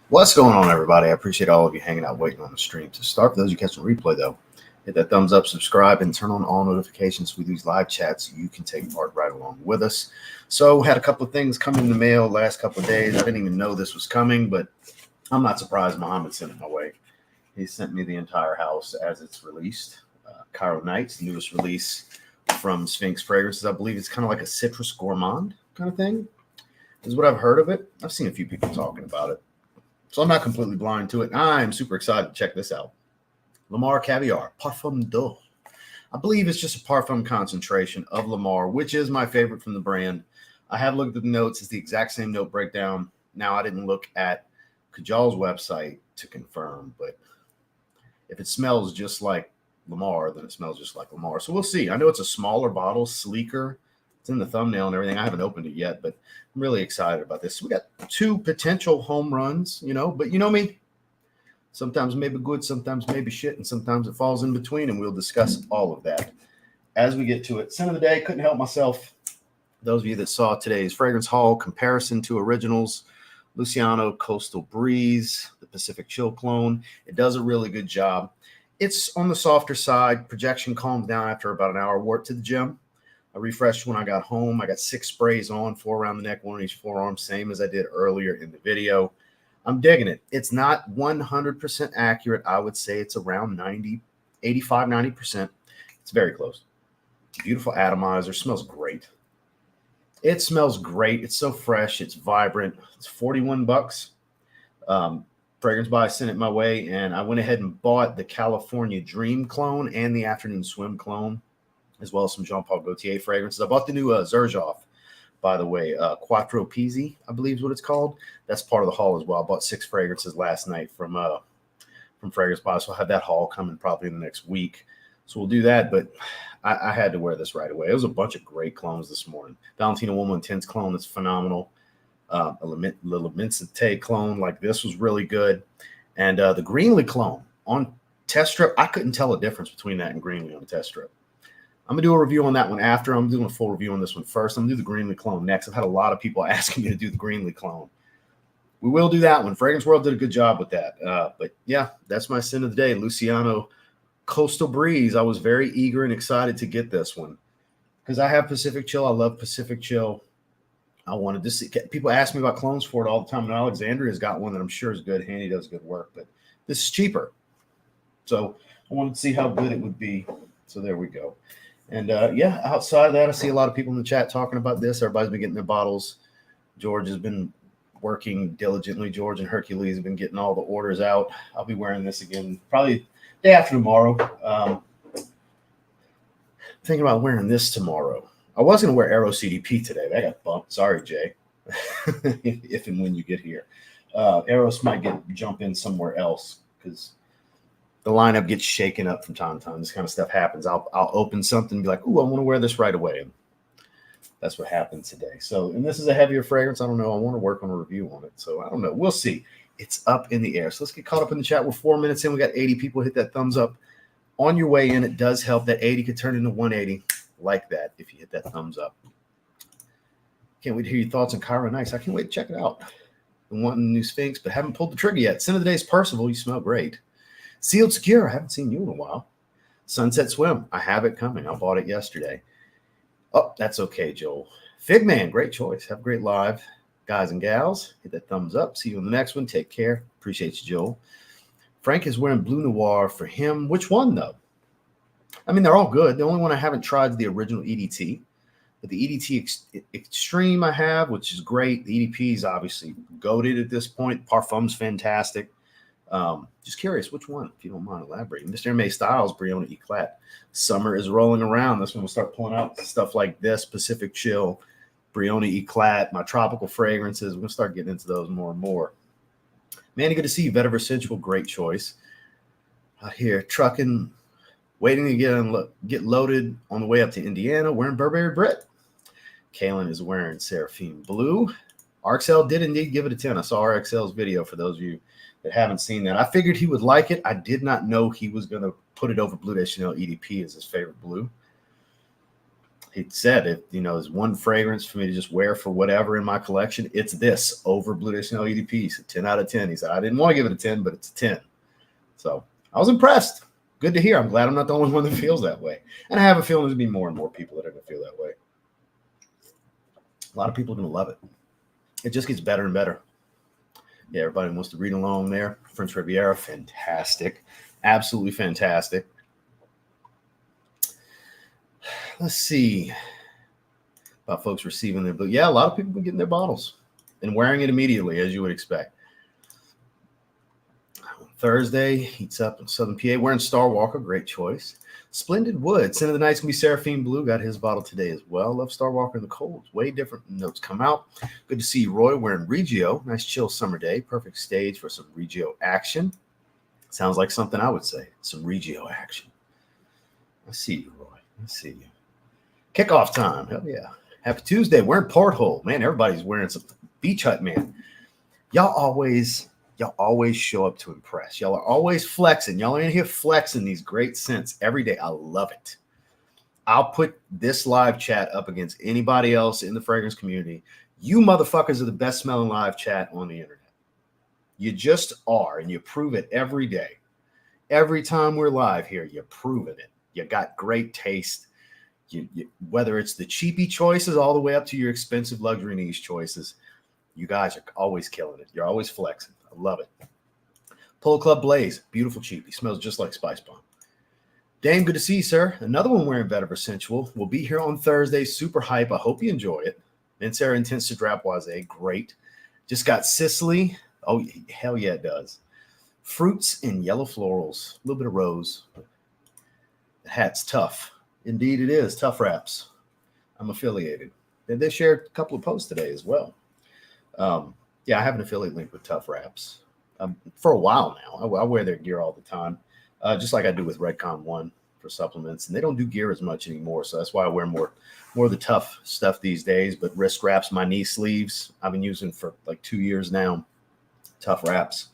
What's going on, everybody? I appreciate all of you hanging out, waiting on the stream to start. For those you catching replay, though, hit that thumbs up, subscribe, and turn on all notifications with these live chats so you can take part right along with us. So, had a couple of things come in the mail last couple of days. I didn't even know this was coming, but I'm not surprised Muhammad sent it my way. He sent me the entire house as it's released. Cairo Knights, the newest release from Sphinx Fragrances. I believe it's kind of like a citrus gourmand kind of thing, is what I've heard of it. I've seen a few people talking about it. So I'm not completely blind to it. I'm super excited to check this out. Lamar Caviar, Parfum d'Eau. I believe it's just a parfum concentration of Lamar, which is my favorite from the brand. I have looked at the notes. It's the exact same note breakdown. Now, I didn't look at Kajal's website to confirm, but if it smells just like Lamar, then it smells just like Lamar. So we'll see. I know it's a smaller bottle, sleeker. It's in the thumbnail and everything. I haven't opened it yet, but I'm really excited about this. So we got two potential home runs, but you know me. Sometimes maybe good, sometimes maybe shit, and sometimes it falls in between, and we'll discuss all of that as we get to it. Scent of the day, couldn't help myself. Those of you that saw today's fragrance haul comparison to originals, Luciano Coastal Breeze, the Pacific Chill clone. It does a really good job. It's on the softer side. Projection calms down after about an hour. Wore it to the gym. I refreshed when I got home. I got 6 sprays on, 4 around the neck, 1 on each forearm, same as I did earlier in the video. I'm digging it. It's not 100% accurate. I would say it's around 90, 85, 90%. It's very close. Beautiful atomizer. Smells great. It smells great. It's so fresh. It's vibrant. It's $41. Fragrance Buy sent it my way, and I went ahead and bought the California Dream clone and the Afternoon Swim clone, as well as some Jean-Paul Gaultier fragrances. I bought the new Xerjoff, by the way, Quattro Pizzi, I believe is what it's called. That's part of the haul as well. I bought 6 fragrances last night from Fragrance Buy, so I'll have that haul coming probably in the next week. So we'll do that, but I had to wear this right away. It was a bunch of great clones this morning. Valentino Woman Intense clone that's phenomenal. A L'Immensité clone like this was really good. And the Greenlee clone on test strip, I couldn't tell a difference between that and Greenlee on the test strip. I'm going to do a review on that one after. I'm doing a full review on this one first. I'm going to do the Greenlee clone next. I've had a lot of people asking me to do the Greenlee clone. We will do that one. Fragrance World did a good job with that. But yeah, that's my scent of the day. Luciano Coastal Breeze. I was very eager and excited to get this one because I have Pacific Chill. I love Pacific Chill. I wanted to see. People ask me about clones for it all the time. And Alexandria's got one that I'm sure is good. Handy does good work. But this is cheaper. So I wanted to see how good it would be. So there we go. And yeah, outside of that, I see a lot of people in the chat talking about this. Everybody's been getting their bottles. George has been working diligently. George and Hercules have been getting all the orders out. I'll be wearing this again probably day after tomorrow. Thinking about wearing this tomorrow. I was going to wear Aero CDP today, but I got bumped. Sorry, Jay. if and when you get here. Eros might jump in somewhere else because the lineup gets shaken up from time to time. This kind of stuff happens. I'll open something and be like, "Ooh, I want to wear this right away." And that's what happened today. So, and this is a heavier fragrance. I don't know. I want to work on a review on it. So I don't know. We'll see. It's up in the air. So let's get caught up in the chat. We're 4 minutes in. We got 80 people. Hit that thumbs up on your way in. It does help. That 80 could turn into 180 like that if you hit that thumbs up. Can't wait to hear your thoughts on Cairo Knights. I can't wait to check it out. Been wanting the new Sphinx, but haven't pulled the trigger yet. Scent of the day is Percival. You smell great. Sealed Secure. I haven't seen you in a while. Sunset Swim. I have it coming. I bought it yesterday. Oh, that's okay, Joel. Figman. Great choice. Have a great live. Guys and gals, hit that thumbs up. See you in the next one. Take care. Appreciate you, Joel. Frank is wearing Blue Noir for him. Which one, though? I mean, they're all good. The only one I haven't tried is the original EDT. But the EDT Extreme I have, which is great. The EDP is obviously goated at this point. Parfum's fantastic. Just curious, which one, if you don't mind elaborating? Mr. M.A. Styles, Briona Eclat. Summer is rolling around. This one will start pulling out stuff like this, Pacific Chill, Briona Eclat, my tropical fragrances. We're going to start getting into those more and more. Manny, good to see you. Vetiver Sensual, great choice. Out here, trucking, waiting to get loaded on the way up to Indiana, wearing Burberry Brit. Kalen is wearing Seraphine Blue. RXL did indeed give it a 10. I saw RXL's video for those of you that haven't seen that. I figured he would like it. I did not know he was going to put it over Bleu de Chanel EDP as his favorite blue. he said, if there's one fragrance for me to just wear for whatever in my collection, it's this over Blue Day Chanel EDP. So 10 out of 10. He said, I didn't want to give it a 10, but it's a 10. So I was impressed. Good to hear. I'm glad I'm not the only one that feels that way. And I have a feeling there's going to be more and more people that are going to feel that way. A lot of people are going to love it. It just gets better and better. Yeah, everybody wants to read along there. French Riviera, fantastic. Absolutely fantastic. Let's see about folks receiving their book. Yeah, a lot of people have been getting their bottles and wearing it immediately, as you would expect. Thursday, heats up in Southern PA. Wearing Star Walker, great choice. Splendid Wood. Scent of the Night's going to be Seraphine Blue. Got his bottle today as well. Love Star Walker in the cold. Way different notes come out. Good to see you, Roy, wearing Regio. Nice chill summer day. Perfect stage for some Regio action. Sounds like something I would say. Some Regio action. I see you, Roy. I see you. Kickoff time. Hell yeah. Happy Tuesday. Wearing Porthole. Man, everybody's wearing some Beach Hut, man. Y'all always show up to impress. Y'all are always flexing. Y'all are in here flexing these great scents every day. I love it. I'll put this live chat up against anybody else in the fragrance community. You motherfuckers are the best smelling live chat on the internet. You just are, and you prove it every day. Every time we're live here, you're proving it. You got great taste. Whether it's the cheapy choices all the way up to your expensive luxury niche choices, you guys are always killing it. You're always flexing. I love it. Polo Club Blaze, beautiful cheapy. Smells just like Spice Bomb. Dame, good to see you, sir. Another one wearing Vetiver Sensual. We'll be here on Thursday. Super hype. I hope you enjoy it. Vincera Intense to Drapoise. Great. Just got Sicily. Oh, hell yeah, it does. Fruits and yellow florals. A little bit of rose. The hat's tough. Indeed, it is. Tough Wraps. I'm affiliated. And they shared a couple of posts today as well. Yeah, I have an affiliate link with Tough Wraps for a while now. I wear their gear all the time, just like I do with Redcon One for supplements. And they don't do gear as much anymore, so that's why I wear more of the tough stuff these days. But wrist wraps, my knee sleeves, I've been using for like 2 years now. Tough Wraps.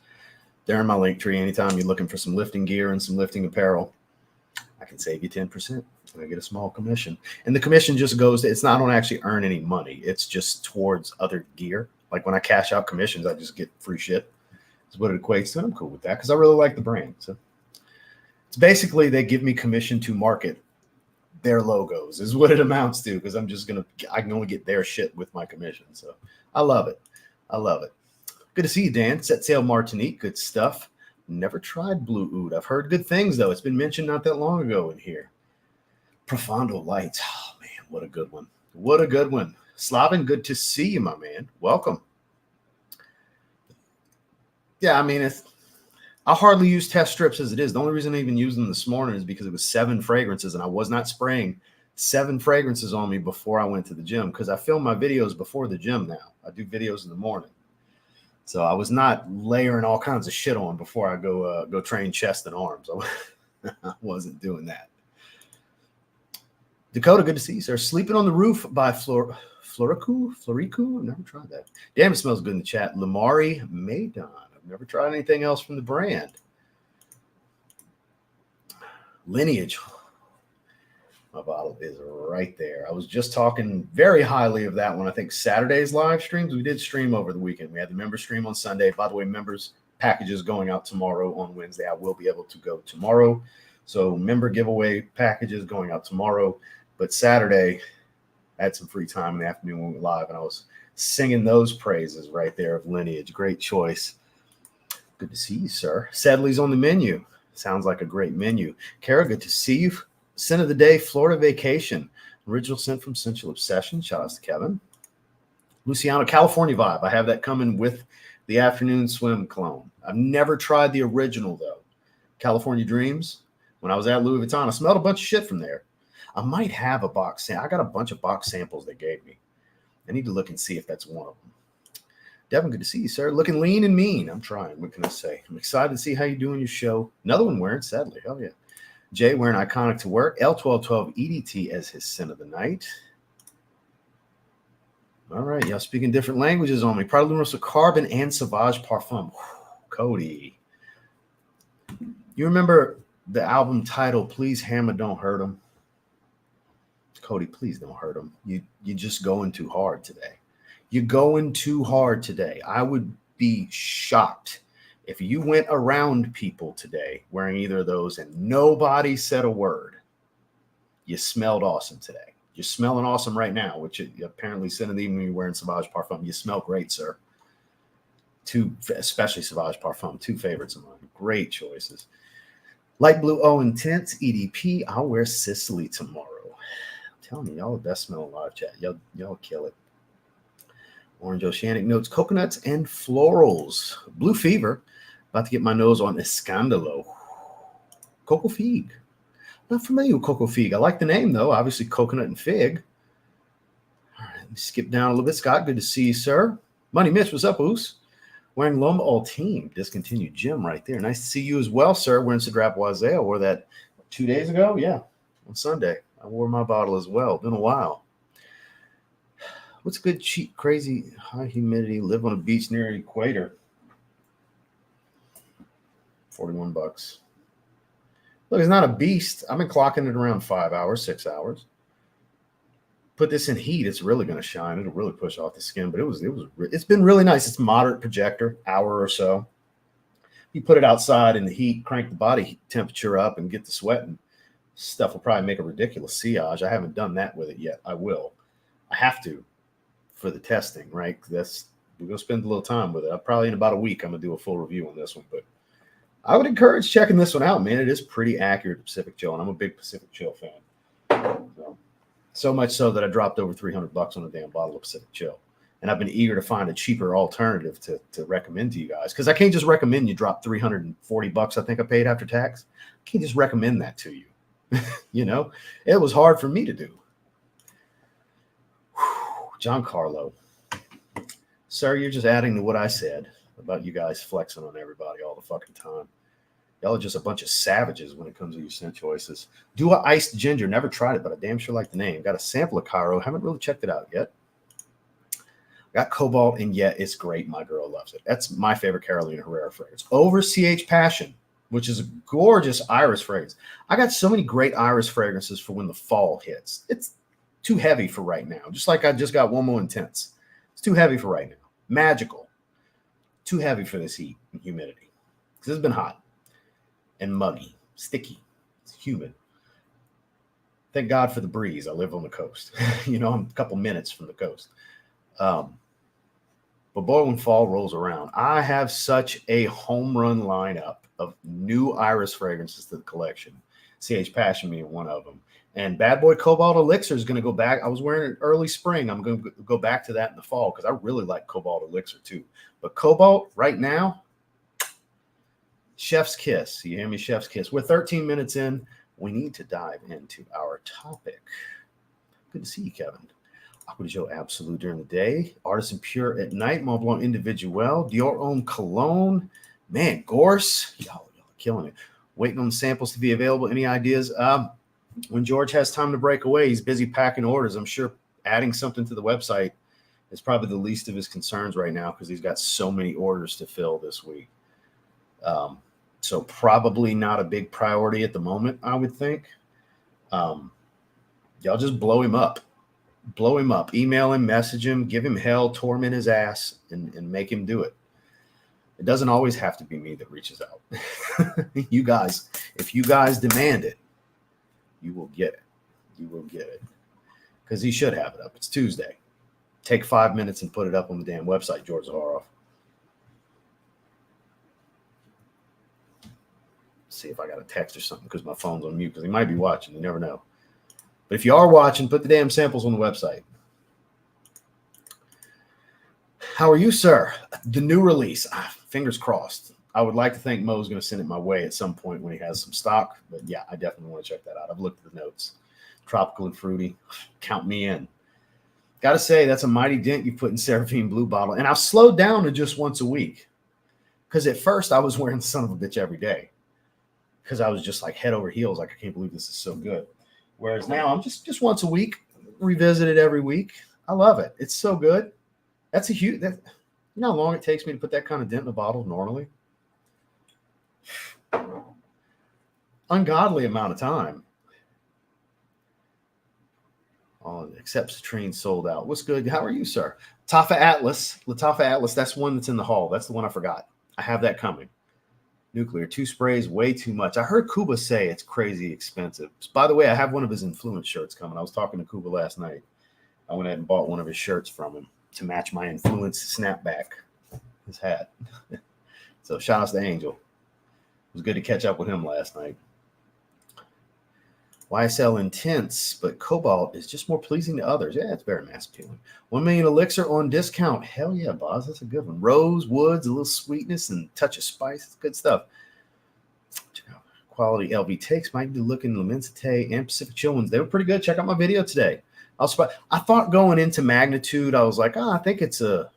They're in my link tree. Anytime you're looking for some lifting gear and some lifting apparel, I can save you 10%. I get a small commission. And the commission just goes, I don't actually earn any money. It's just towards other gear. Like when I cash out commissions, I just get free shit. That's what it equates to. And I'm cool with that because I really like the brand. So it's basically they give me commission to market their logos is what it amounts to, because I can only get their shit with my commission. So I love it. I love it. Good to see you, Dan. Set Sail Martinique. Good stuff. Never tried Blue Oud. I've heard good things, though. It's been mentioned not that long ago in here. Profondo Lights. Oh, man, what a good one. What a good one. Slavin, good to see you, my man. Welcome. Yeah, I mean, I hardly use test strips as it is. The only reason I even used them this morning is because it was 7 fragrances, and I was not spraying 7 fragrances on me before I went to the gym, because I film my videos before the gym now. I do videos in the morning. So I was not layering all kinds of shit on before I go train chest and arms. I wasn't doing that. Dakota, good to see you, sir. Sleeping on the Roof by Floriku. I've never tried that. Damn, it smells good in the chat. Lamari Maydon. I've never tried anything else from the brand. Lineage. My bottle is right there. I was just talking very highly of that one. I think Saturday's live streams, we did stream over the weekend. We had the member stream on Sunday. By the way, members packages going out tomorrow on Wednesday. I will be able to go tomorrow. So member giveaway packages going out tomorrow. But Saturday, I had some free time in the afternoon when we were live, and I was singing those praises right there of Lineage. Great choice. Good to see you, sir. Sadly's on the menu. Sounds like a great menu. Kara, good to see you. Scent of the day, Florida Vacation. Original scent from Sensual Obsession. Shout out to Kevin. Luciano, California Vibe. I have that coming with the afternoon swim clone. I've never tried the original, though. California Dreams. When I was at Louis Vuitton, I smelled a bunch of shit from there. I might have a box sample. I got a bunch of box samples they gave me. I need to look and see if that's one of them. Devin, good to see you, sir. Looking lean and mean. I'm trying. What can I say? I'm excited to see how you're doing your show. Another one wearing, sadly. Hell yeah. Jay wearing Iconic to Work. L1212 EDT as his scent of the night. All right. Y'all speaking different languages on me. Prada Luminosa Carbon and Sauvage Parfum. Cody. You remember the album title, Please Hammer Don't Hurt 'Em? Cody, please don't hurt him. You're just going too hard today. You're going too hard today. I would be shocked if you went around people today wearing either of those and nobody said a word. You smelled awesome today. You're smelling awesome right now, which apparently even when you're wearing Sauvage Parfum, you smell great, sir. Especially Sauvage Parfum, 2 favorites of mine. Great choices. Light blue O Intense EDP. I'll wear Sicily tomorrow. I'm telling you, y'all the best smelling live chat. Y'all kill it. Orange Oceanic Notes, coconuts and florals. Blue Fever. About to get my nose on Escandalo. Coco Fig. Not familiar with Coco Fig. I like the name, though. Obviously, coconut and fig. All right, let me skip down a little bit. Scott, good to see you, sir. Money Mitch, what's up, Oos? Wearing Loma All Team. Discontinued Jim right there. Nice to see you as well, sir. Wearing Sadrap Wazé. I wore that 2 days ago. Yeah, on Sunday. I wore my bottle as well. Been a while. What's good, cheap, crazy, high humidity, live on a beach near the equator? $41. Look, it's not a beast. I've been clocking it around 5 hours, 6 hours. Put this in heat, it's really going to shine. It'll really push off the skin, but it's been really nice. It's moderate projector, hour or so. You put it outside in the heat, crank the body temperature up, and get the sweating. Stuff will probably make a ridiculous sillage. I haven't done that with it yet. I will. I have to for the testing, right? We're going to spend a little time with it. Probably in about a week, I'm going to do a full review on this one, but I would encourage checking this one out, man. It is pretty accurate to Pacific Chill, and I'm a big Pacific Chill fan. So much so that I dropped over $300 on a damn bottle of Pacific Chill. And I've been eager to find a cheaper alternative to recommend to you guys. Because I can't just recommend you drop $340, I think I paid after tax. I can't just recommend that to you. You know, it was hard for me to do. John Carlo. Sir, you're just adding to what I said about you guys flexing on everybody all the fucking time. Y'all are just a bunch of savages when it comes to your scent choices. Do a iced ginger. Never tried it, but I damn sure like the name. Got a sample of Cairo. Haven't really checked it out yet. Got Cobalt, and yet it's great. My girl loves it. That's my favorite Carolina Herrera fragrance. Over CH Passion, which is a gorgeous iris fragrance. I got so many great iris fragrances for when the fall hits. It's too heavy for right now. Just like I just got one more intense. It's too heavy for right now. Magical. Too heavy for this heat and humidity. Because it's been hot and muggy, sticky. It's humid. Thank God for the breeze. I live on the coast. You know, I'm a couple minutes from the coast. But boy, when fall rolls around, I have such a home run lineup of new iris fragrances to the collection. CH Passion being one of them. And Bad Boy Cobalt Elixir is going to go back. I was wearing it early spring. I'm going to go back to that in the fall because I really like Cobalt Elixir too. But Cobalt right now, chef's kiss. You hear me? Chef's kiss. We're 13 minutes in. We need to dive into our topic. Good to see you, Kevin. Aqua di Gio Absolute during the day. Artisan Pure at night. Mont Blanc Individuel. Dior Homme Cologne. Man, Gorse. Y'all are killing it. Waiting on the samples to be available. Any ideas? When George has time to break away, he's busy packing orders. I'm sure adding something to the website is probably the least of his concerns right now because he's got so many orders to fill this week. So probably not a big priority at the moment, I would think. Y'all just blow him up. Blow him up. Email him, message him, give him hell, torment his ass, and make him do it. It doesn't always have to be me that reaches out. You guys, if you guys demand it, you will get it. You will get it. Because he should have it up. It's Tuesday. Take 5 minutes and put it up on the damn website, George Zaharoff. See if I got a text or something because my phone's on mute because he might be watching. You never know. But if you are watching, put the damn samples on the website. How are you, sir? The new release. Fingers crossed. I would like to think Mo's going to send it my way at some point when he has some stock. But yeah, I definitely want to check that out. I've looked at the notes. Tropical and fruity. Count me in. Got to say, that's a mighty dent you put in Seraphine Blue Bottle. And I've slowed down to just once a week. Because at first I was wearing the son of a bitch every day. Because I was just like head over heels. Like, I can't believe this is so good. Whereas now I'm just once a week. Revisit it every week. I love it. It's so good. That's a huge... you know how long it takes me to put that kind of dent in a bottle normally? Ungodly amount of time. Oh, except Citrine sold out. What's good? How are you, sir? Latafa Atlas. That's one that's in the hall. That's the one I forgot. I have that coming. Nuclear, 2 sprays, way too much. I heard Kuba say it's crazy expensive. By the way, I have one of his Influence shirts coming. I was talking to Kuba last night. I went ahead and bought one of his shirts from him to match my Influence snapback, his hat. So shout out to Angel. It was good to catch up with him last night. YSL Intense, but Cobalt is just more pleasing to others. Yeah, it's very mass appealing. 1 million elixir on discount. Hell yeah, boss. That's a good one. Rose, woods, a little sweetness, and touch of spice. It's good stuff. Quality LV takes might be looking L'Immensité and Pacific Chill ones. They were pretty good. Check out my video today. I thought going into Magnitude, I was like, I think it's a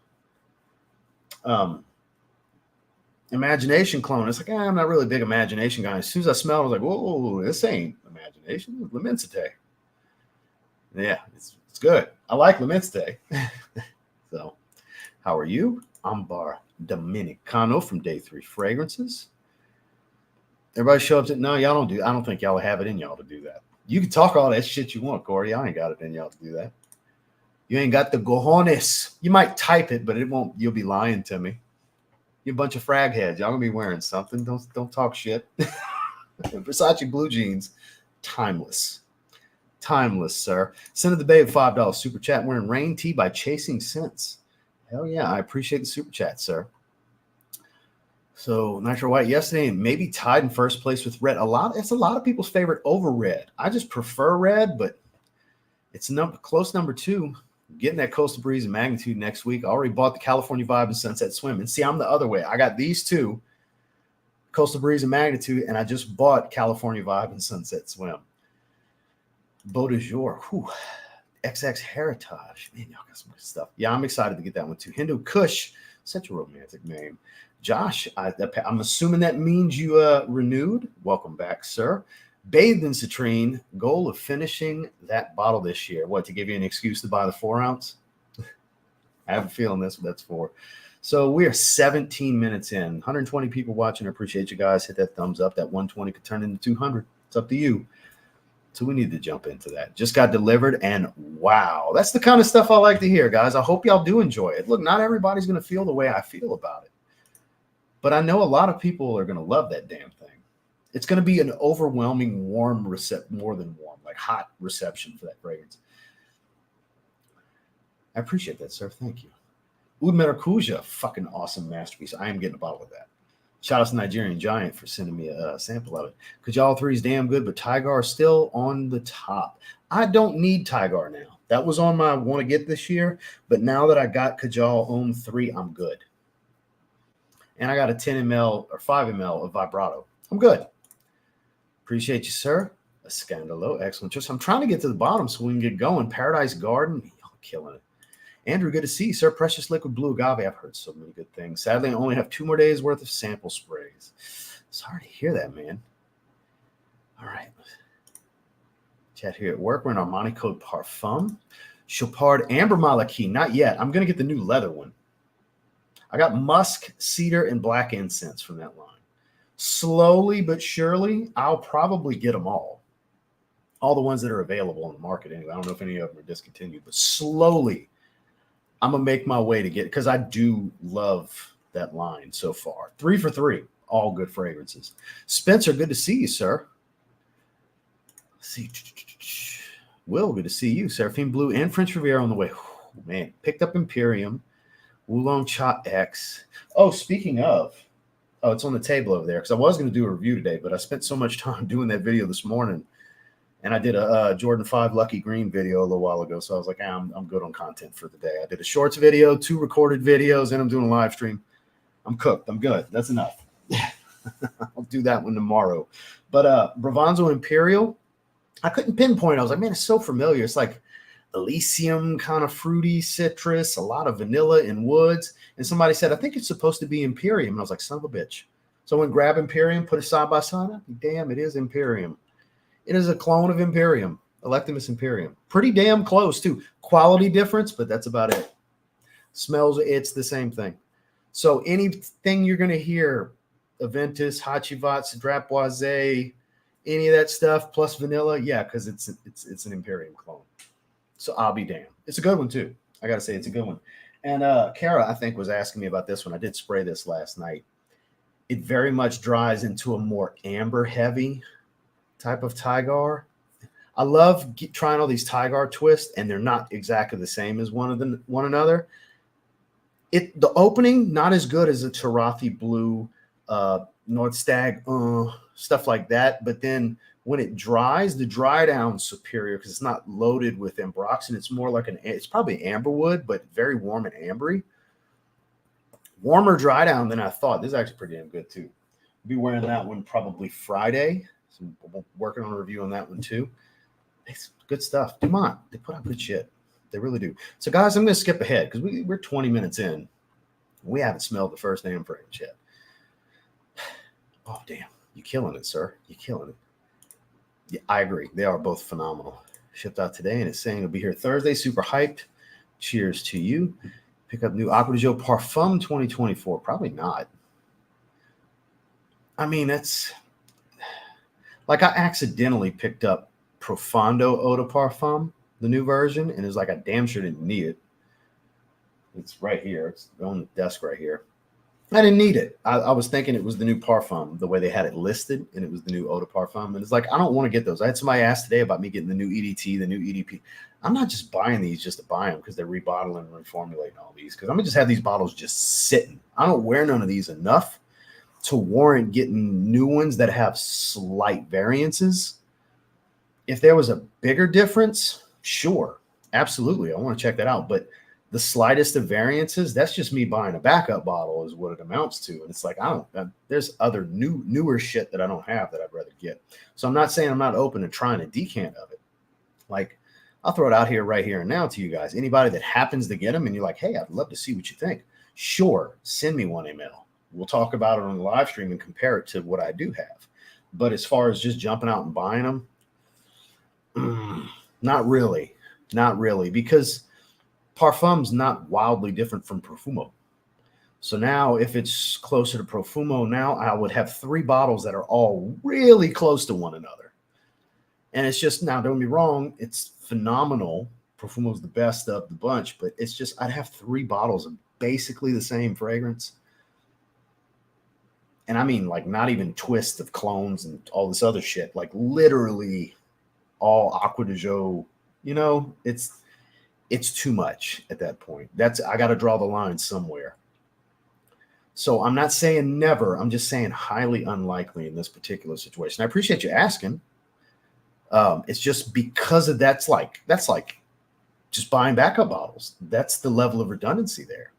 Imagination clone. It's like, I'm not really a big Imagination guy. As soon as I smelled it, I was like, whoa, this ain't Imagination. L'Immensité. Yeah, it's good. I like L'Immensité. So, how are you? Ambar Dominicano from Day 3 Fragrances. Everybody show up to, no, y'all don't do, I don't think y'all have it in y'all to do that. You can talk all that shit you want, Corey. I ain't got it in y'all to do that. You ain't got the cojones. You might type it, but it won't, you'll be lying to me. You a bunch of frag heads. Y'all gonna be wearing something. Don't talk shit. Versace blue jeans, timeless, sir. Send of the Bay of $5 super chat. Wearing Rain Tea by Chasing Scents. Hell yeah, I appreciate the super chat, sir. So Nitro White yesterday, maybe tied in first place with Red. It's a lot of people's favorite over Red. I just prefer Red, but it's close number 2. Getting that Coastal Breeze and Magnitude next week. I already bought the California Vibe and Sunset Swim. And see, I'm the other way. I got these 2, Coastal Breeze and Magnitude, and I just bought California Vibe and Sunset Swim. Beau de Jour. Whew. XX Heritage. Man, y'all got some good stuff. Yeah, I'm excited to get that one too. Hindu Kush. Such a romantic name. Josh, I'm assuming that means you renewed. Welcome back, sir. Bathed in citrine, goal of finishing that bottle this year. What, to give you an excuse to buy the 4-ounce? I have a feeling that's what that's for. So we are 17 minutes in. 120 people watching. I appreciate you guys. Hit that thumbs up. That 120 could turn into 200. It's up to you. So we need to jump into that. Just got delivered, and wow. That's the kind of stuff I like to hear, guys. I hope y'all do enjoy it. Look, not everybody's going to feel the way I feel about it. But I know a lot of people are going to love that damn thing. It's going to be an overwhelming warm more than warm, like hot reception for that fragrance. I appreciate that, sir. Thank you. Oud Maracuja, fucking awesome masterpiece. I am getting a bottle of that. Shout out to Nigerian Giant for sending me a sample of it. Kajal 3 is damn good, but Tigar is still on the top. I don't need Tigar now. That was on my want to get this year, but now that I got Kajal Ohm 3, I'm good. And I got a 10 ml or 5 ml of Vibrato. I'm good. Appreciate you, sir. A Scandalo. Excellent. Just I'm trying to get to the bottom so we can get going. Paradise Garden. Y'all killing it. Andrew, good to see you, sir. Precious Liquid Blue Agave. I've heard so many good things. Sadly, I only have 2 more days worth of sample sprays. Sorry to hear that, man. All right. Chat here at work. We're in Armani Code Parfum. Chopard Amber Malaki. Not yet. I'm going to get the new leather one. I got musk, cedar, and black incense from that line. Slowly but surely, I'll probably get them all. All the ones that are available on the market anyway. I don't know if any of them are discontinued, but slowly, I'm going to make my way to get it because I do love that line so far. 3 for 3, all good fragrances. Spencer, good to see you, sir. Let's see. Will, good to see you. Seraphine Blue and French Riviera on the way. Oh, man, picked up Imperium. Oolong Cha X. Oh, speaking of, it's on the table over there because I was going to do a review today, but I spent so much time doing that video this morning, and I did a Jordan 5 Lucky Green video a little while ago, so I was like, I'm good on content for the day. I did a shorts video, 2 recorded videos, and I'm doing a live stream. I'm cooked. I'm good. That's enough. I'll do that one tomorrow. But Bravanzo Imperial, I couldn't pinpoint. I was like, man, it's so familiar. It's like Elysium, kind of fruity citrus, a lot of vanilla and woods. And somebody said, I think it's supposed to be Imperium. And I was like, son of a bitch. So I went grab Imperium, put it side by side. Damn, it is Imperium. It is a clone of Imperium, Electimus Imperium. Pretty damn close, too. Quality difference, but that's about it. Smells, it's the same thing. So anything you're going to hear, Aventus, Hachivat, Drapoise, any of that stuff, plus vanilla, yeah, because it's an Imperium clone. So I'll be damned. It's a good one too. I gotta say it's a good one. And Kara, I think, was asking me about this one. I did spray this last night. It very much dries into a more amber heavy type of Tigar. I love trying all these Tigar twists, and they're not exactly the same as one another. The opening not as good as a Tarathi Blue, Nordstag, stuff like that. But then when it dries, the dry down's superior because it's not loaded with ambroxan. It's more like it's probably amberwood, but very warm and ambery. Warmer dry down than I thought. This is actually pretty damn good too. I'll be wearing that one probably Friday. So I'm working on a review on that one too. It's good stuff. Dumont, they put out good shit. They really do. So guys, I'm going to skip ahead because we're 20 minutes in. We haven't smelled the first name fragrance yet. Oh, damn. You're killing it, sir. You're killing it. Yeah, I agree. They are both phenomenal. Shipped out today, and it's saying it'll be here Thursday. Super hyped. Cheers to you. Pick up new Acqua di Gio Parfum 2024. Probably not. I mean, that's like I accidentally picked up Profondo Eau de Parfum, the new version, and it's like I damn sure didn't need it. It's right here. It's on the desk right here. I didn't need it. I was thinking it was the new Parfum, the way they had it listed, and it was the new Eau de Parfum. And it's like, I don't want to get those. I had somebody ask today about me getting the new EDT, the new EDP. I'm not just buying these just to buy them because they're rebottling and reformulating all these, because I'm going to just have these bottles just sitting. I don't wear none of these enough to warrant getting new ones that have slight variances. If there was a bigger difference, sure, absolutely. I want to check that out. But the slightest of variances, that's just me buying a backup bottle is what it amounts to. And it's like, there's other newer shit that I don't have that I'd rather get. So I'm not saying I'm not open to trying a decant of it. Like, I'll throw it out here right here and now to you guys. Anybody that happens to get them and you're like, hey, I'd love to see what you think. Sure, send me 1 ml. We'll talk about it on the live stream and compare it to what I do have. But as far as just jumping out and buying them, not really, because Parfum's not wildly different from Profumo. So now if it's closer to Profumo, now I would have 3 bottles that are all really close to one another. And it's just, now don't get me wrong, it's phenomenal. Profumo's the best of the bunch, but it's just, I'd have 3 bottles of basically the same fragrance. And I mean, like, not even twists of clones and all this other shit, like literally all Acqua di Gio, it's too much at that point. I got to draw the line somewhere. So I'm not saying never. I'm just saying highly unlikely in this particular situation. I appreciate you asking. It's just because of that's like just buying backup bottles. That's the level of redundancy there.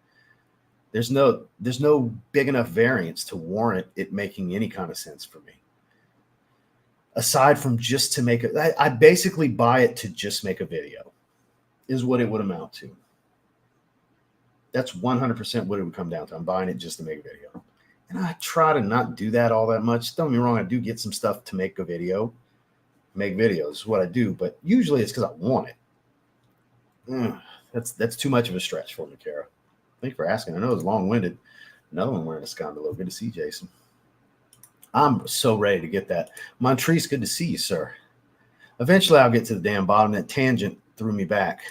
There's no big enough variance to warrant it making any kind of sense for me. Aside from just to make it, I basically buy it to just make a video, is what it would amount to. That's 100% what it would come down to. I'm buying it just to make a video. And I try to not do that all that much. Don't get me wrong, I do get some stuff to make a video. Make videos is what I do, but usually it's because I want it. That's too much of a stretch for me, Kara. Thank you for asking. I know it's long-winded. Another one wearing a Scandalo. Good to see you, Jason. I'm so ready to get that. Montrese, good to see you, sir. Eventually, I'll get to the damn bottom. That tangent threw me back.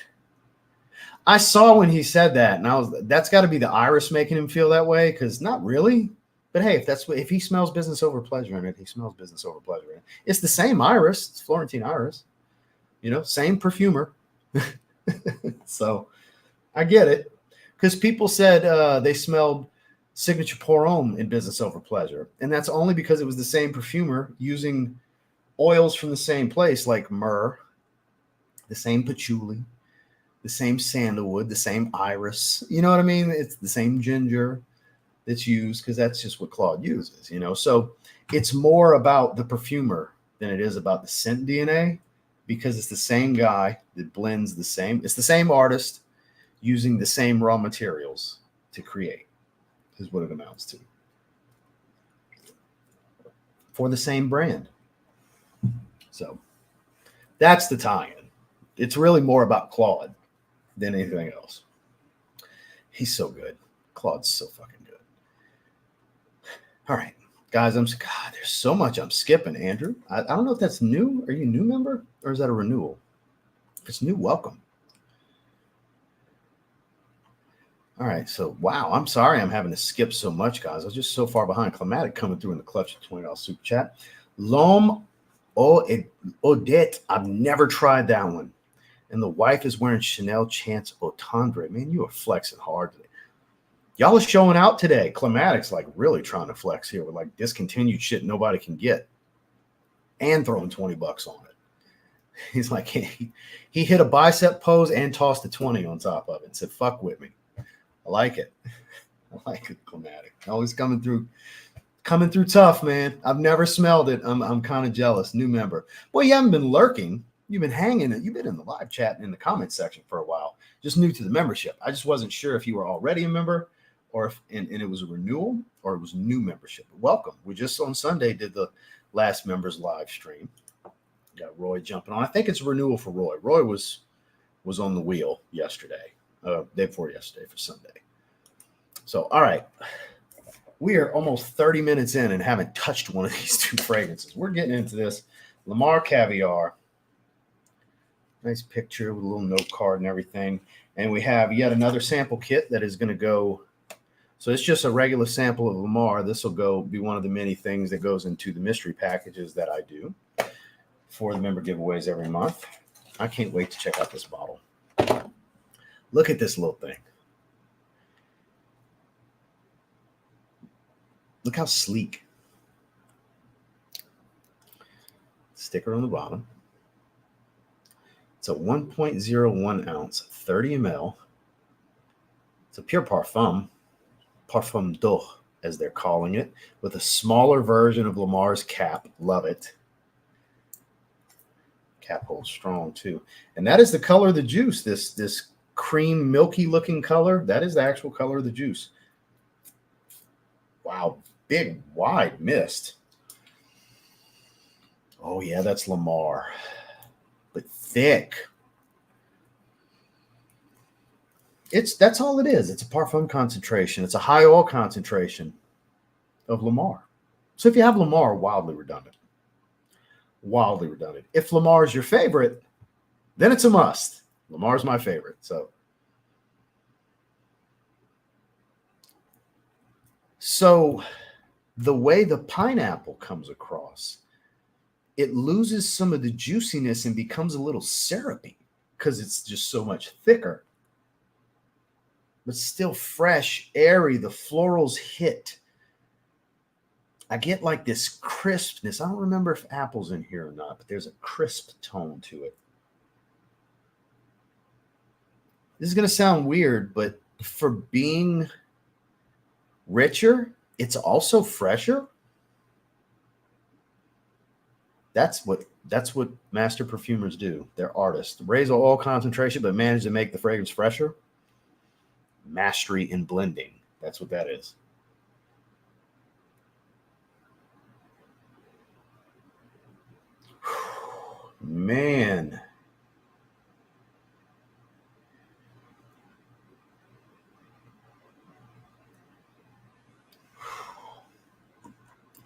I saw when he said that, and that's got to be the iris making him feel that way, because not really. But hey, if he smells business over pleasure in it, he smells business over pleasure in it. It's the same iris. It's Florentine iris. Same perfumer. So I get it. Because people said they smelled Signature Pour Homme in Business Over Pleasure. And that's only because it was the same perfumer using oils from the same place, like myrrh, the same patchouli, the same sandalwood, the same iris. You know what I mean? It's the same ginger that's used, because that's just what Claude uses, So it's more about the perfumer than it is about the scent DNA, because it's the same guy that blends the same. It's the same artist using the same raw materials to create, is what it amounts to, for the same brand. So that's the tie-in. It's really more about Claude than anything else. He's so good. Claude's so fucking good. All right, guys, there's so much I'm skipping, Andrew. I don't know if that's new. Are you a new member, or is that a renewal? If it's new, welcome. All right, so wow, I'm sorry I'm having to skip so much, guys. I was just so far behind. Climatic coming through in the clutch of $20 super chat. L'homme Odette, I've never tried that one. And the wife is wearing Chanel Chance Otendre. Man, you are flexing hard today. Y'all are showing out today. Climatic's like really trying to flex here with like discontinued shit nobody can get and throwing $20 on it. He's like, he hit a bicep pose and tossed a 20 on top of it and said, fuck with me. I like it. I like it, Climatic. Always coming through tough, man. I've never smelled it. I'm kind of jealous. New member. Boy, you haven't been lurking. You've been hanging. You've been in the live chat and in the comment section for a while. Just new to the membership. I just wasn't sure if you were already a member or if and it was a renewal or it was new membership. Welcome. We just on Sunday did the last members live stream. Got Roy jumping on. I think it's a renewal for Roy. Roy was on the wheel yesterday. Day before yesterday for Sunday. So, all right. We are almost 30 minutes in and haven't touched one of these two fragrances. We're getting into this. Lamar Caviar. Nice picture with a little note card and everything. And we have yet another sample kit that is going to go. So it's just a regular sample of Lamar. This will be one of the many things that goes into the mystery packages that I do for the member giveaways every month. I can't wait to check out this bottle. Look at this little thing. Look how sleek. Sticker on the bottom. It's a 1.01 ounce, 30 ml. It's a pure parfum d'eau, as they're calling it, with a smaller version of Lamar's cap. Love it. Cap holds strong too. And that is the color of the juice, this cream milky looking color. That is the actual color of the juice. Wow, big wide mist. Oh yeah, that's Lamar, but thick. That's all it is. It's a parfum concentration. It's a high oil concentration of Lamar. So if you have Lamar, wildly redundant. Wildly redundant. If Lamar is your favorite, then it's a must. Lamar's my favorite. So the way the pineapple comes across, it loses some of the juiciness and becomes a little syrupy because it's just so much thicker. But still fresh, airy. The florals hit. I get like this crispness. I don't remember if apple's in here or not, but there's a crisp tone to it. This is going to sound weird, but for being richer, it's also fresher. That's what master perfumers do. They're artists. Raise oil concentration, but manage to make the fragrance fresher. Mastery in blending. That's what that is. Man.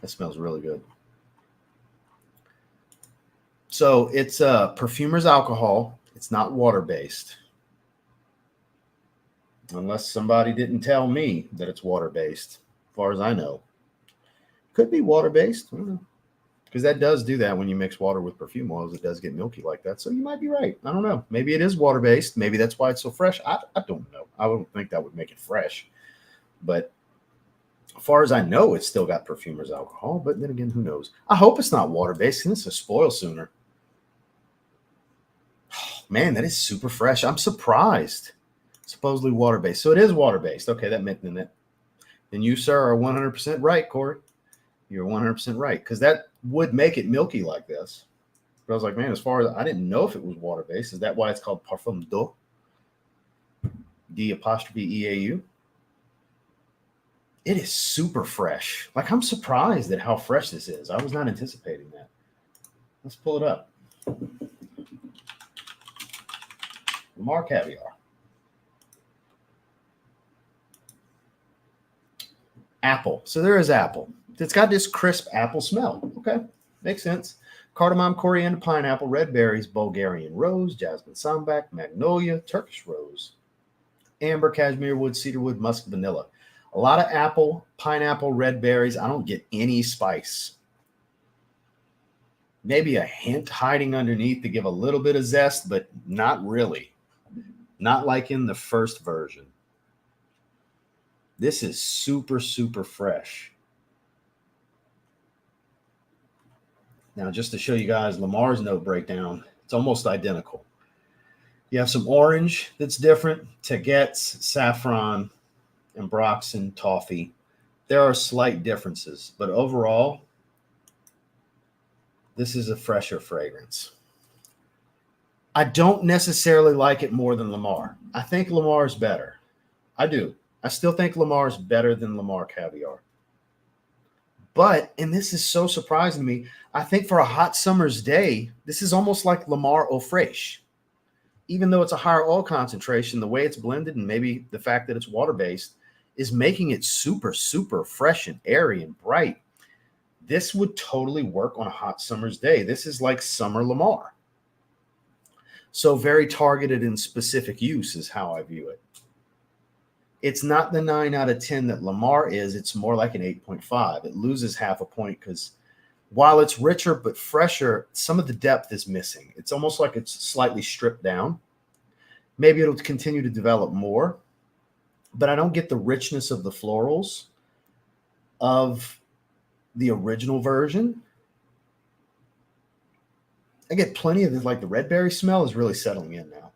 That smells really good. So it's perfumer's alcohol. It's not water-based. Unless somebody didn't tell me that it's water-based, as far as I know. Could be water-based. I don't know. Because that does do that when you mix water with perfume oils. It does get milky like that. So you might be right. I don't know. Maybe it is water-based. Maybe that's why it's so fresh. I don't know. I wouldn't think that would make it fresh. But as far as I know, it's still got perfumer's alcohol. But then again, who knows? I hope it's not water-based. And it's a spoil sooner. Oh, man, that is super fresh. I'm surprised. Supposedly water-based. So it is water-based. Okay, that meant that. Then you, sir, are 100% right, Corey. You're 100% right. Because that would make it milky like this. But I was like, man, as far as I didn't know if it was water-based. Is that why it's called parfum d'eau? D''EAU. It is super fresh. Like, I'm surprised at how fresh this is. I was not anticipating that. Let's pull it up. Lamar Caviar. Apple. So there is apple. It's got this crisp apple smell. Okay. Makes sense. Cardamom, coriander, pineapple, red berries, Bulgarian rose, jasmine sambac, magnolia, Turkish rose. amber, cashmere wood, cedar wood, musk, vanilla. A lot of apple, pineapple, red berries. I don't get any spice. Maybe a hint hiding underneath to give a little bit of zest, but not really. Not like in the first version. This is super, super fresh. Now, just to show you guys Lamar's note breakdown, it's almost identical. You have some orange that's different, Tagetes, saffron, ambroxan, toffee. There are slight differences, but overall, this is a fresher fragrance. I don't necessarily like it more than Lamar. I think Lamar's better. I do. I still think Lamar's better than Lamar Caviar. But, and this is so surprising to me, I think for a hot summer's day, this is almost like Lamar Eau Fraiche. Even though it's a higher oil concentration, the way it's blended and maybe the fact that it's water-based is making it super, super fresh and airy and bright. This would totally work on a hot summer's day. This is like summer Lamar. So very targeted and specific use is how I view it. It's not the 9 out of 10 that Lamar is. It's more like an 8.5. It loses half a point because while it's richer but fresher, some of the depth is missing. It's almost like it's slightly stripped down. Maybe it'll continue to develop more, but I don't get the richness of the florals of the original version. I get plenty of this, like the red berry smell is really settling in now.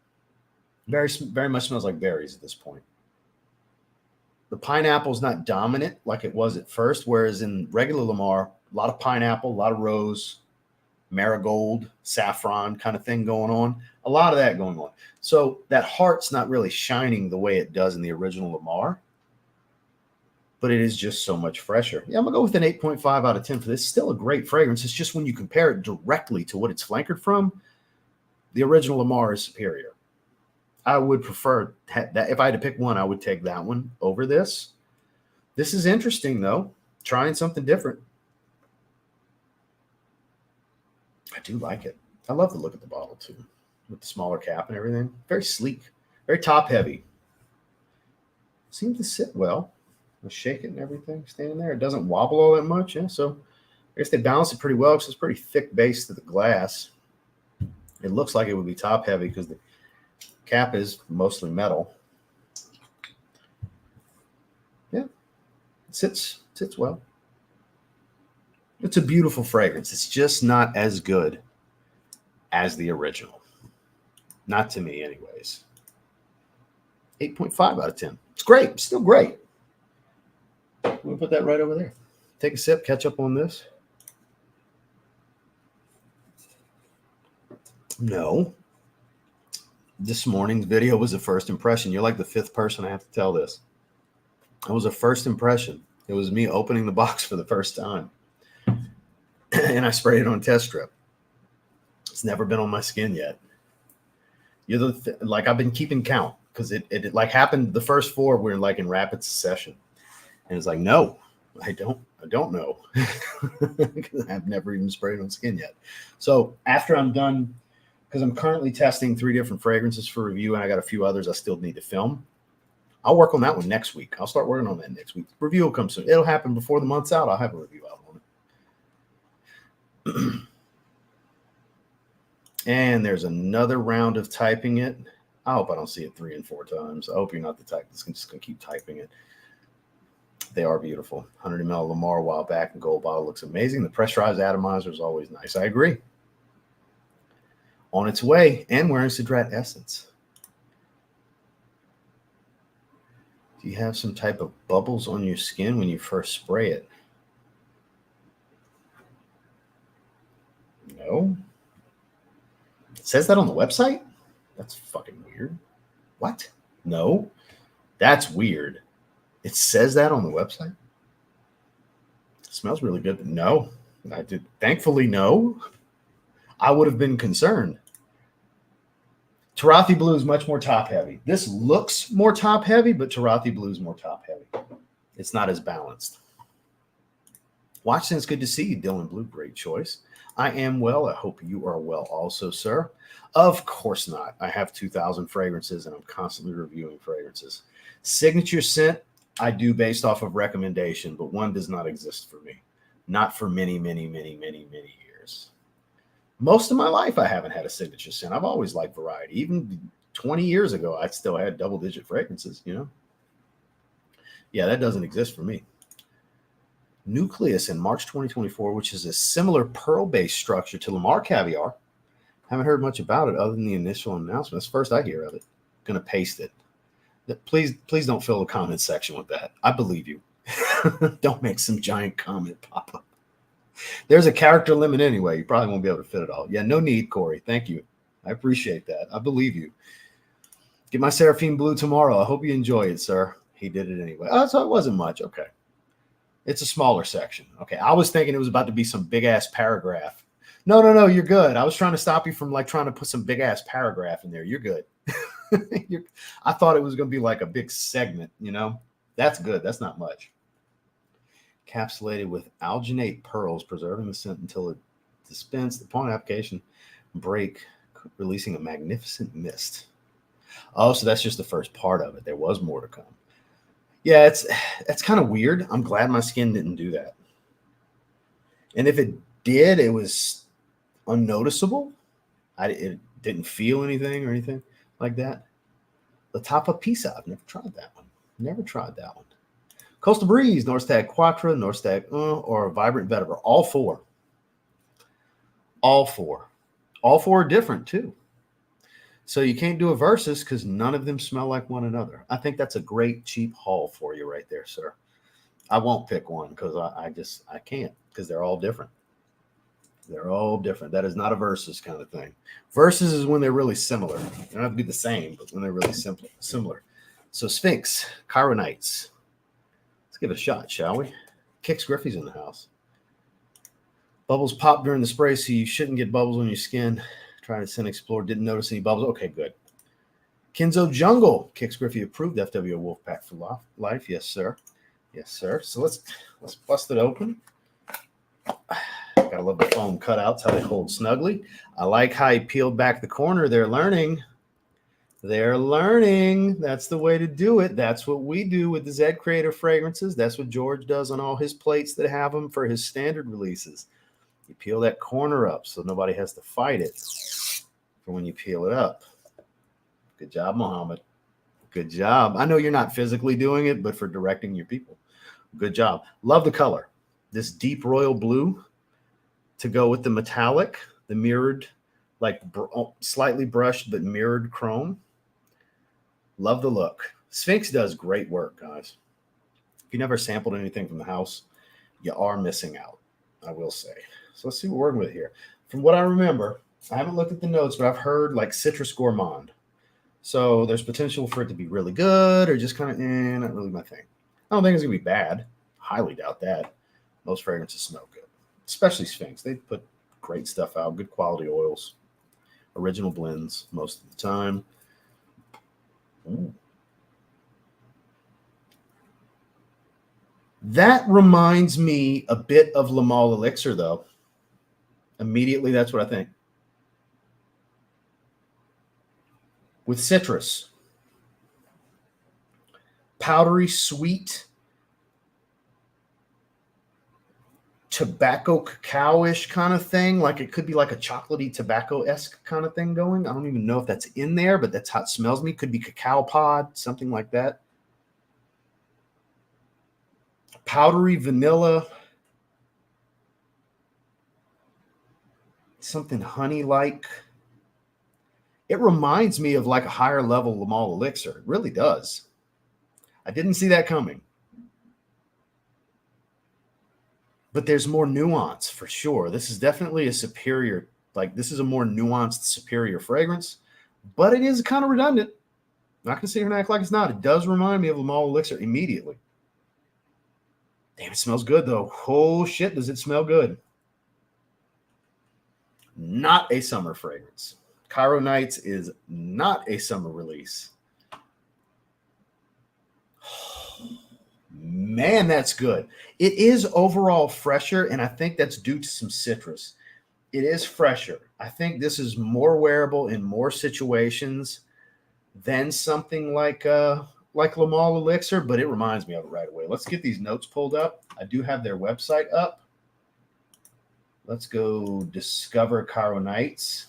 Very much smells like berries at this point. The pineapple is not dominant like it was at first, whereas in regular Lamar, a lot of pineapple, a lot of rose, marigold, saffron kind of thing going on. A lot of that going on. So that heart's not really shining the way it does in the original Lamar, but it is just so much fresher. Yeah, I'm going to go with an 8.5 out of 10 for this. Still a great fragrance. It's just when you compare it directly to what it's flankered from, the original Lamar is superior. I would prefer that. If I had to pick one, I would take that one over this. This is interesting, though. Trying something different. I do like it. I love the look of the bottle, too, with the smaller cap and everything. Very sleek. Very top-heavy. Seems to sit well. I shake it and everything, standing there. It doesn't wobble all that much. Yeah, so I guess they balance it pretty well because it's pretty thick base to the glass. It looks like it would be top-heavy because the cap is mostly metal. Yeah, it sits well. It's a beautiful fragrance. It's just not as good as the original. Not to me, anyways. 8.5 out of 10. It's great. Still great. We'll put that right over there. Take a sip, catch up on this. No. This morning's video was a first impression. You're like the 5th person I have to tell this. It was a first impression. It was me opening the box for the first time. And I sprayed it on test strip. It's never been on my skin yet. You're like I've been keeping count because it like happened. The first 4 were like in rapid succession, and it's like no, I don't know because I've never even sprayed on skin yet. So after I'm done, because I'm currently testing 3 different fragrances for review, and I got a few others I still need to film. I'll work on that one next week. I'll start working on that next week. Review will come soon. It'll happen before the month's out. I'll have a review out on it. And there's another round of typing it. I hope I don't see it 3 and 4 times. I hope you're not the type that's just going to keep typing it. They are beautiful. 100 ml Lamar a while back and gold bottle looks amazing. The pressurized atomizer is always nice. I agree. On its way and wearing Cedrat Essence. Do you have some type of bubbles on your skin when you first spray it? No. It says that on the website? That's fucking weird. What? No. That's weird. It says that on the website? It smells really good, but no. I did. Thankfully, no. I would have been concerned. Tarathi Blue is much more top-heavy. This looks more top-heavy, but Tarathi Blue is more top-heavy. It's not as balanced. Watson, it's good to see you. Dylan Blue, great choice. I am well. I hope you are well also, sir. Of course not. I have 2,000 fragrances and I'm constantly reviewing fragrances. Signature scent, I do based off of recommendation, but one does not exist for me. Not for many, many, many, many, many years. Most of my life, I haven't had a signature scent. I've always liked variety. Even 20 years ago, I still had double-digit fragrances, you know? Yeah, that doesn't exist for me. Nucleus in March 2024, which is a similar pearl-based structure to Lamar Caviar. Haven't heard much about it other than the initial announcement. That's the first I hear of it. Gonna paste it. Please don't fill the comment section with that. I believe you. Don't make some giant comment pop up. There's a character limit anyway. You probably won't be able to fit it all. Yeah, no need, Corey. Thank you. I appreciate that. I believe you. Get my Seraphine Blue tomorrow. I hope you enjoy it, sir. He did it anyway. Oh, so it wasn't much. Okay. It's a smaller section. Okay. I was thinking it was about to be some big ass paragraph. No. You're good. I was trying to stop you from like trying to put some big ass paragraph in there. You're good. I thought it was going to be like a big segment, you know? That's good. That's not much. Encapsulated with alginate pearls, preserving the scent until it dispensed upon application, break, releasing a magnificent mist. Oh, so that's just the first part of it. There was more to come. Yeah, that's kind of weird. I'm glad my skin didn't do that. And if it did, it was unnoticeable. It didn't feel anything or anything like that. The Tapa Pisa, I've never tried that one. Never tried that one. Coastal Breeze, Norstag Quattro, Norstag or Vibrant Vetiver. All four. All four. All four are different too. So you can't do a versus because none of them smell like one another. I think that's a great cheap haul for you right there, sir. I won't pick one because I can't because they're all different. They're all different. That is not a versus kind of thing. Versus is when they're really similar. They don't have to be the same, but when they're really similar. So Sphinx, Cairo Knights. Let's give it a shot, shall we? Kix Griffey's in the house. Bubbles pop during the spray, so you shouldn't get bubbles on your skin. Trying to scent explore, didn't notice any bubbles. Okay, good. Kenzo Jungle, Kix Griffey approved FWO Wolfpack for life. Yes, sir. Yes, sir. So let's bust it open. Gotta love the foam cutouts, how they hold snugly. I like how he peeled back the corner. They're learning. They're learning. That's the way to do it. That's what we do with the Z Creator fragrances. That's what George does on all his plates that have them for his standard releases. You peel that corner up so nobody has to fight it for when you peel it up. Good job, Mohammed. Good job. I know you're not physically doing it, but for directing your people. Good job. Love the color. This deep royal blue to go with the metallic, the mirrored, like slightly brushed but mirrored chrome. Love the look. Sphinx does great work, guys. If you never sampled anything from the house, you are missing out, I will say. So let's see what we're working with here. From what I remember, I haven't looked at the notes, but I've heard like citrus gourmand. So there's potential for it to be really good or just kind of, not really my thing. I don't think it's going to be bad. Highly doubt that. Most fragrances smell good, especially Sphinx. They put great stuff out, good quality oils, original blends most of the time. Ooh. That reminds me a bit of Le Male Elixir, though. Immediately, that's what I think. With citrus. Powdery, sweet, tobacco cacao-ish kind of thing. Like it could be like a chocolatey tobacco-esque kind of thing going. I don't even know if that's in there, but that's how it smells to me. Could be cacao pod, something like that. Powdery vanilla. Something honey-like. It reminds me of like a higher level Le Male Elixir. It really does. I didn't see that coming. But there's more nuance for sure. This is definitely a superior, like this is a more nuanced, superior fragrance, but it is kind of redundant. I'm not going to sit here and act like it's not. It does remind me of Le Male Elixir immediately. Damn, it smells good though. Oh shit, does it smell good? Not a summer fragrance. Cairo Knights is not a summer release. Man, that's good. It is overall fresher, and I think that's due to some citrus. It is fresher. I think this is more wearable in more situations than something like Lamal Elixir, but it reminds me of it right away. Let's get these notes pulled up. I do have their website up. Let's go discover Cairo Knights.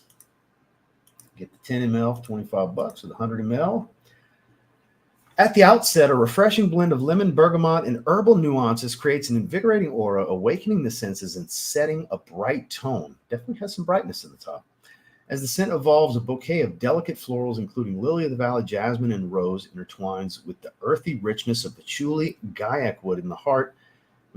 Get the 10 ml for 25 bucks with 100 ml. At the outset, a refreshing blend of lemon, bergamot, and herbal nuances creates an invigorating aura, awakening the senses and setting a bright tone. Definitely has some brightness at the top. As the scent evolves, a bouquet of delicate florals, including lily of the valley, jasmine, and rose, intertwines with the earthy richness of patchouli, gaiac wood in the heart,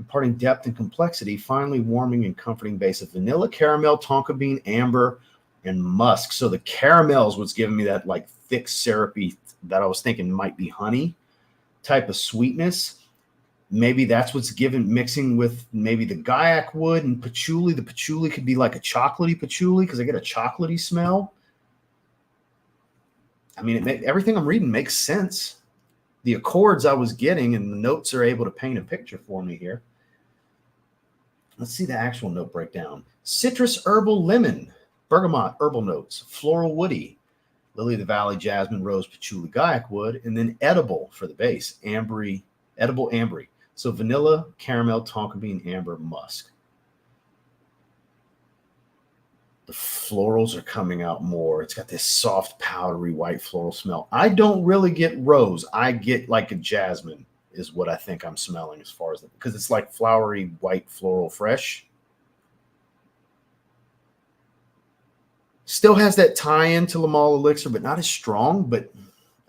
imparting depth and complexity, finally warming and comforting base of vanilla, caramel, tonka bean, amber, and musk. So the caramel is what's giving me that like thick, syrupy that I was thinking might be honey type of sweetness. Maybe that's what's given, mixing with maybe the gaiac wood and patchouli. The patchouli could be like a chocolatey patchouli because I get a chocolatey smell. I mean, everything I'm reading makes sense. The accords I was getting and the notes are able to paint a picture for me here. Let's see the actual note breakdown. Citrus, herbal, lemon, bergamot, herbal notes, floral, woody, lily of the valley, jasmine, rose, patchouli, gaiac wood, and then edible for the base, ambery, edible ambery. So vanilla, caramel, tonka bean, amber, musk. The florals are coming out more. It's got this soft, powdery, white floral smell. I don't really get rose. I get like a jasmine is what I think I'm smelling as far as that, because it's like flowery, white, floral, fresh. Still has that tie-in to Lamal Elixir, but not as strong, but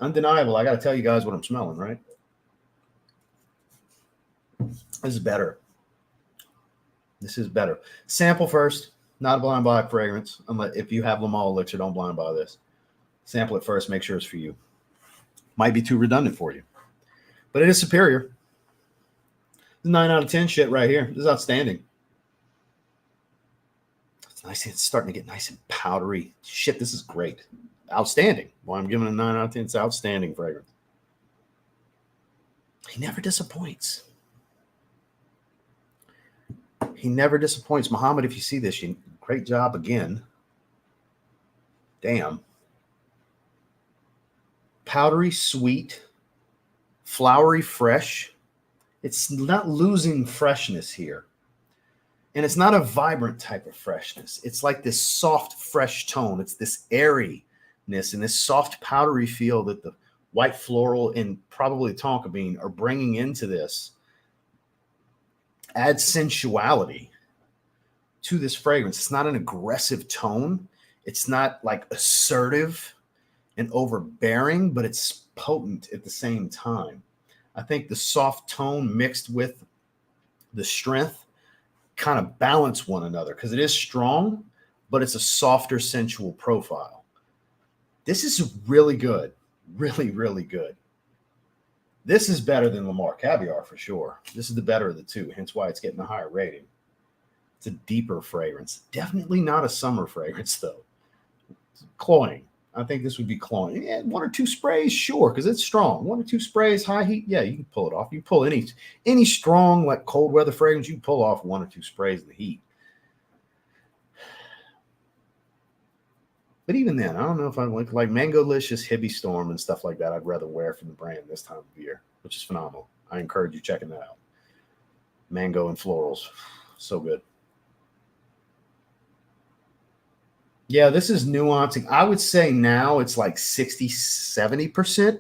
undeniable. I got to tell you guys what I'm smelling, right? This is better. This is better. Sample first. Not a blind buy fragrance. Unless if you have Lamal Elixir, don't blind buy this. Sample it first. Make sure it's for you. Might be too redundant for you, but it is superior. 9 out of 10 shit right here. This is outstanding. It's nice. It's starting to get nice and powdery. Shit, this is great. Outstanding. Well, I'm giving it a 9 out of 10. It's outstanding fragrance. He never disappoints. He never disappoints. Muhammad, if you see this, great job again. Damn. Powdery, sweet, flowery, fresh. It's not losing freshness here. And it's not a vibrant type of freshness. It's like this soft, fresh tone. It's this airiness and this soft, powdery feel that the white floral and probably tonka bean are bringing into this. Add sensuality to this fragrance. It's not an aggressive tone. It's not like assertive and overbearing, but it's potent at the same time. I think the soft tone mixed with the strength kind of balance one another because it is strong, but it's a softer, sensual profile. This is really good. Really, really good. This is better than Lamar Caviar for sure. This is the better of the two, hence why it's getting a higher rating. It's a deeper fragrance. Definitely not a summer fragrance, though. It's cloying. I think this would be cloying. Yeah, 1 or 2 sprays, sure, because it's strong. 1 or 2 sprays, high heat, yeah, you can pull it off. You pull any strong, like cold weather fragrance, you can pull off 1 or 2 sprays in the heat. But even then, I don't know if I like Mango-licious, Hippie Storm, and stuff like that. I'd rather wear from the brand this time of year, which is phenomenal. I encourage you checking that out. Mango and florals, so good. Yeah, this is nuancing. I would say now it's like 60-70%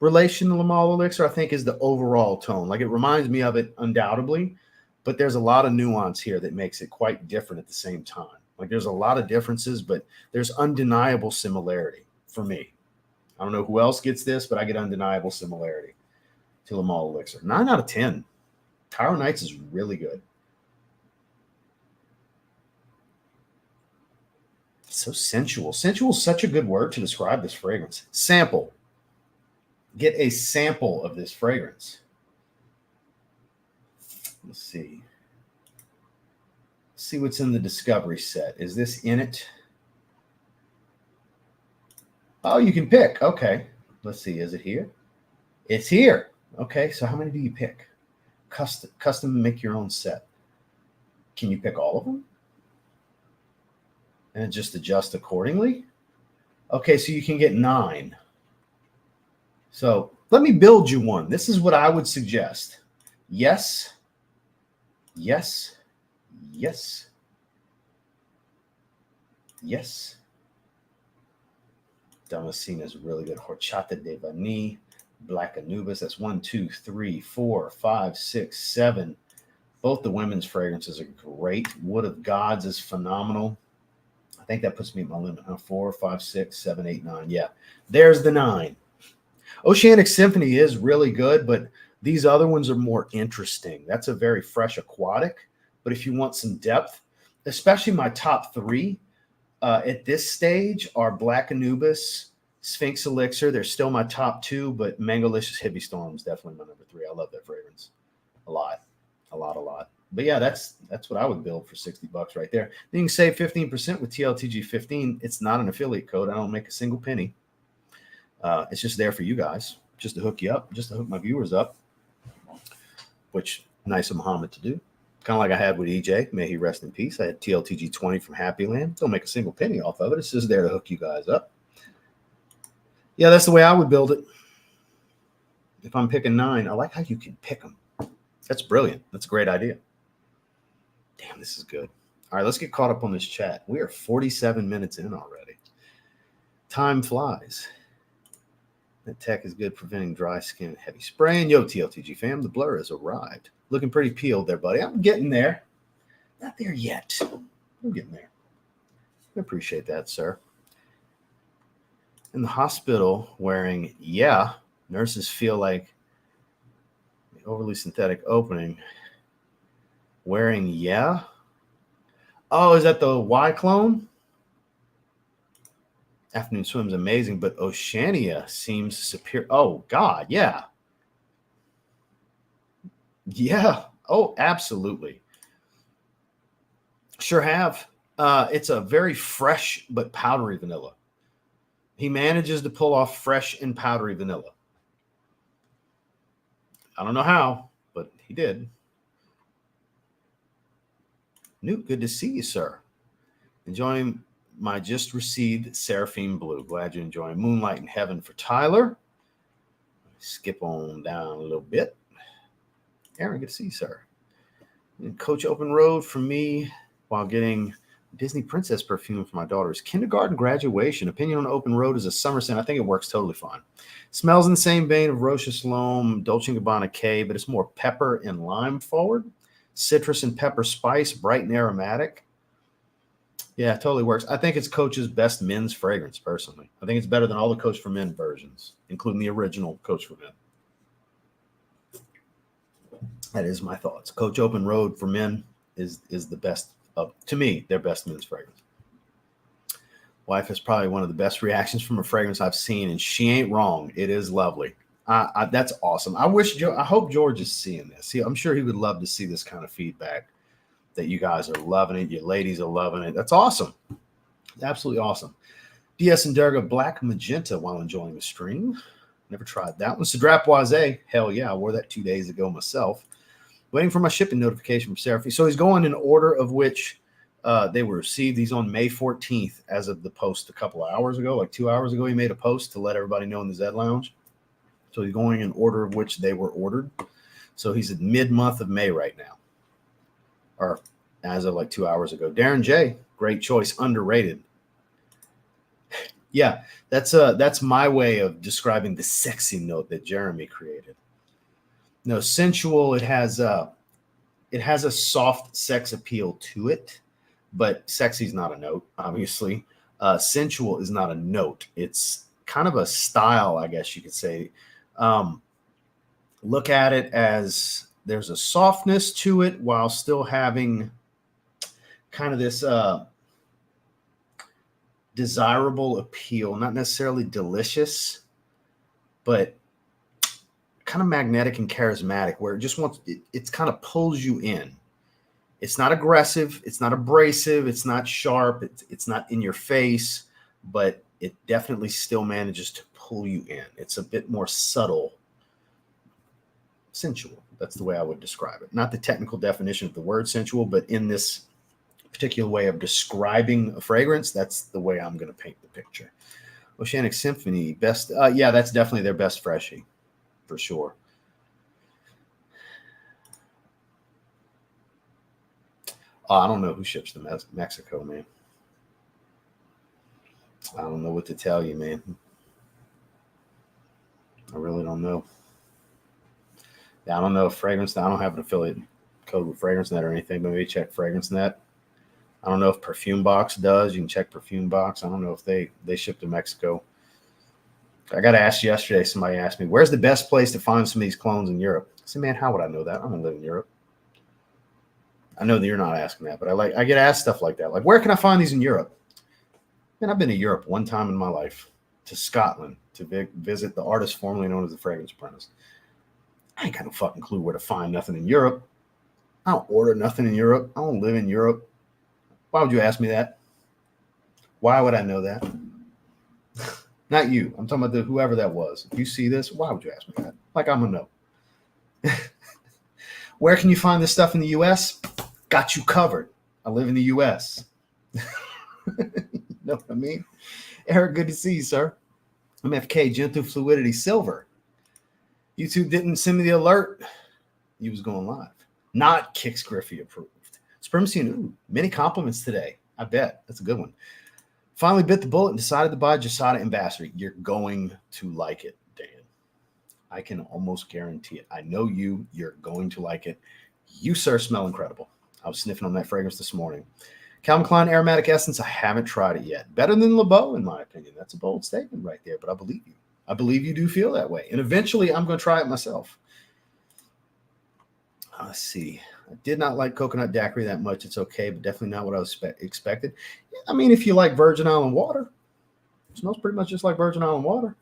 relation to Lamal Elixir, I think, is the overall tone. Like, it reminds me of it undoubtedly, but there's a lot of nuance here that makes it quite different at the same time. Like, there's a lot of differences, but there's undeniable similarity for me. I don't know who else gets this, but I get undeniable similarity to Lamal Elixir. 9 out of 10. Cairo Knights is really good. So sensual. Sensual is such a good word to describe this fragrance. Sample. Get a sample of this fragrance. Let's see. Let's see what's in the discovery set. Is this in it? Oh, you can pick. Okay. Let's see. Is it here? It's here. Okay, so how many do you pick? Custom make your own set. Can you pick all of them? And just adjust accordingly? Okay, so you can get 9. So let me build you one. This is what I would suggest. Yes, yes, yes, yes. Damascene is really good. Horchata de Vanille, Black Anubis. That's 1, 2, 3, 4, 5, 6, 7. Both the women's fragrances are great. Wood of Gods is phenomenal. I think that puts me at my limit. 4, 5, 6, 7, 8, 9. Yeah, there's the 9. Oceanic Symphony is really good, but these other ones are more interesting. That's a very fresh aquatic. But if you want some depth, especially my top 3 at this stage are Black Anubis, Sphinx Elixir. They're still my top 2, but Mangolicious Hippie Storm is definitely my number 3. I love that fragrance a lot. But yeah, that's what I would build for $60 right there. Then you can save 15% with TLTG 15. It's not an affiliate code. I don't make a single penny. It's just there for you guys, just to hook you up, just to hook my viewers up, which nice of Muhammad to do. Kind of like I had with EJ, may he rest in peace. I had TLTG 20 from Happy Land. Don't make a single penny off of it. It's just there to hook you guys up. Yeah, that's the way I would build it. If I'm picking 9, I like how you can pick them. That's brilliant. That's a great idea. Damn, this is good. All right, let's get caught up on this chat. We are 47 minutes in already. Time flies. That tech is good preventing dry skin and heavy spraying. Yo, TLTG fam, the blur has arrived. Looking pretty peeled there, buddy. I'm getting there. Not there yet. I'm getting there. I appreciate that, sir. In the hospital wearing, yeah, nurses feel like the overly synthetic opening. Wearing, yeah. Oh, is that the Y clone? Afternoon Swim's amazing, but Oceania seems superior. Oh, God, yeah. Yeah. Oh, absolutely. Sure have. It's a very fresh but powdery vanilla. He manages to pull off fresh and powdery vanilla. I don't know how, but he did. Newt, good to see you, sir. Enjoying my just received Seraphine Blue. Glad you're enjoying Moonlight in Heaven for Tyler. Skip on down a little bit. Aaron, good to see you, sir. And Coach Open Road for me while getting Disney Princess perfume for my daughter's kindergarten graduation. Opinion on Open Road is a summer scent. I think it works totally fine. Smells in the same vein of Roche Salome, Dolce & Gabbana K, but it's more pepper and lime forward. Citrus and pepper spice, bright and aromatic. Yeah, it totally works. I think it's Coach's best men's fragrance, personally. I think it's better than all the Coach for Men versions, including the original Coach for Men. That is my thoughts. Coach Open Road for Men is the best of, to me, their best men's fragrance. Wife has probably one of the best reactions from a fragrance I've seen, and she ain't wrong. It is lovely. That's awesome. I hope George is seeing this. See, I'm sure he would love to see this kind of feedback, that you guys are loving it. Your ladies are loving it. That's awesome. Absolutely awesome. DS and Durga Black Magenta while enjoying the stream. Never tried that one. Sadrapoise. Hell yeah. I wore that 2 days ago myself. Waiting for my shipping notification from Seraphine. So he's going in order of which they were received. He's on May 14th as of the post a couple of hours ago. Like 2 hours ago, he made a post to let everybody know in the Zed Lounge. So he's going in order of which they were ordered. So he's at mid-month of May right now. Or as of like 2 hours ago. Darren J, great choice, underrated. Yeah, that's my way of describing the sexy note that Jeremy created. No, sensual, it has a soft sex appeal to it, but sexy is not a note, obviously. Sensual is not a note. It's kind of a style, I guess you could say. Look at it as there's a softness to it while still having kind of this desirable appeal, not necessarily delicious, but kind of magnetic and charismatic, where it just wants, it's kind of pulls you in. It's not aggressive. It's not abrasive. It's not sharp. It's not in your face, but it definitely still manages to pull you in. It's a bit more subtle sensual. That's the way I would describe it. Not the technical definition of the word sensual, but in this particular way of describing a fragrance, that's the way I'm going to paint the picture. Oceanic Symphony, best. Yeah, that's definitely their best freshie, for sure. I don't know who ships to Mexico, man. I don't know what to tell you, man. I really don't know. Yeah, I don't know if Fragrance. I don't have an affiliate code with FragranceNet or anything, but maybe check FragranceNet. I don't know if Perfume Box does. You can check Perfume Box. I don't know if they ship to Mexico. I got asked yesterday. Somebody asked me, "Where's the best place to find some of these clones in Europe?" I said, "Man, how would I know that? I don't live in Europe." I know that you're not asking that, but I get asked stuff like that. Like, where can I find these in Europe? Man, I've been to Europe one time in my life, to Scotland, to visit the artist formerly known as the Fragrance Apprentice. I ain't got no fucking clue where to find nothing in Europe. I don't order nothing in Europe. I don't live in Europe. Why would you ask me that? Why would I know that? Not you. I'm talking about whoever that was. If you see this, why would you ask me that? Like I'm gonna know. Where can you find this stuff in the U.S.? Got you covered. I live in the U.S. You know what I mean? Eric, good to see you, sir. MFK, Gentle Fluidity, Silver. YouTube didn't send me the alert. You was going live. Not Kix Griffey approved. Sprimsian, ooh, many compliments today. I bet. That's a good one. Finally bit the bullet and decided to buy Jasada Ambassador. You're going to like it, Dan. I can almost guarantee it. I know you. You're going to like it. You, sir, smell incredible. I was sniffing on that fragrance this morning. Calvin Klein Aromatic Essence. I haven't tried it yet. Better than Le Beau, in my opinion. That's a bold statement right there, but I believe you. I believe you do feel that way. And eventually, I'm going to try it myself. Let's see. I did not like Coconut Daiquiri that much. It's okay, but definitely not what I was expected. I mean, if you like Virgin Island water, it smells pretty much just like Virgin Island water.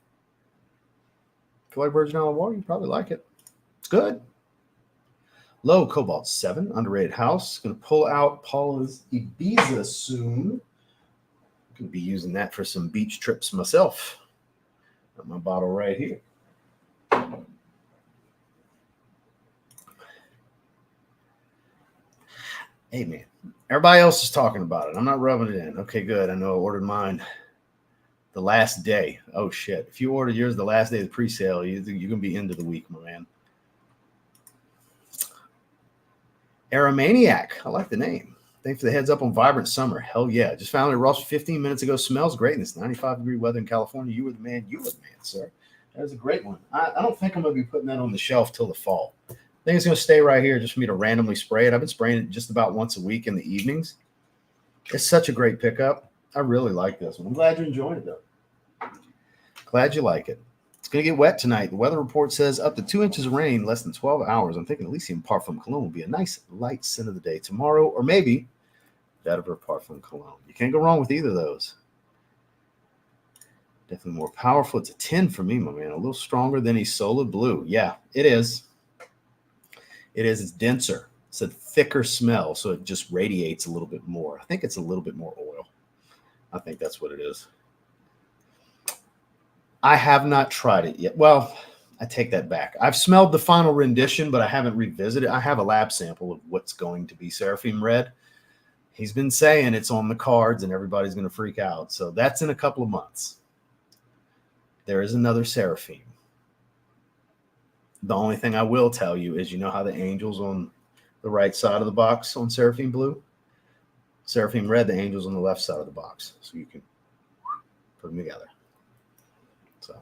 If you like Virgin Island water, you probably like it. It's good. Low Cobalt 7, underrated house. Going to pull out Paula's Ibiza soon. Going to be using that for some beach trips myself. Got my bottle right here. Hey, man. Everybody else is talking about it. I'm not rubbing it in. Okay, good. I know I ordered mine the last day. Oh, shit. If you ordered yours the last day of the pre-sale, you're going to be into the week, my man. Aeromaniac. I like the name. Thanks for the heads up on Vibrant Summer. Hell yeah. Just found it at Ross 15 minutes ago. Smells great in this 95-degree weather in California. You were the man. You were the man, sir. That was a great one. I don't think I'm going to be putting that on the shelf till the fall. I think it's going to stay right here just for me to randomly spray it. I've been spraying it just about once a week in the evenings. It's such a great pickup. I really like this one. I'm glad you're enjoying it, though. Glad you like it. It's going to get wet tonight. The weather report says up to 2 inches of rain, less than 12 hours. I'm thinking Elysium Parfum Cologne will be a nice light scent of the day tomorrow, or maybe Vetiver Parfum Cologne. You can't go wrong with either of those. Definitely more powerful. It's a 10 for me, my man. A little stronger than Isola Blue. Yeah, it is. It is. It's denser. It's a thicker smell, so it just radiates a little bit more. I think it's a little bit more oil. I think that's what it is. I have not tried it yet. Well, I take that back. I've smelled the final rendition, but I haven't revisited. I have a lab sample of what's going to be Seraphim Red. He's been saying it's on the cards and everybody's going to freak out. So that's in a couple of months. There is another Seraphim. The only thing I will tell you is, you know how the angels on the right side of the box on Seraphim Blue? Seraphim Red, the angels on the left side of the box. So you can put them together. So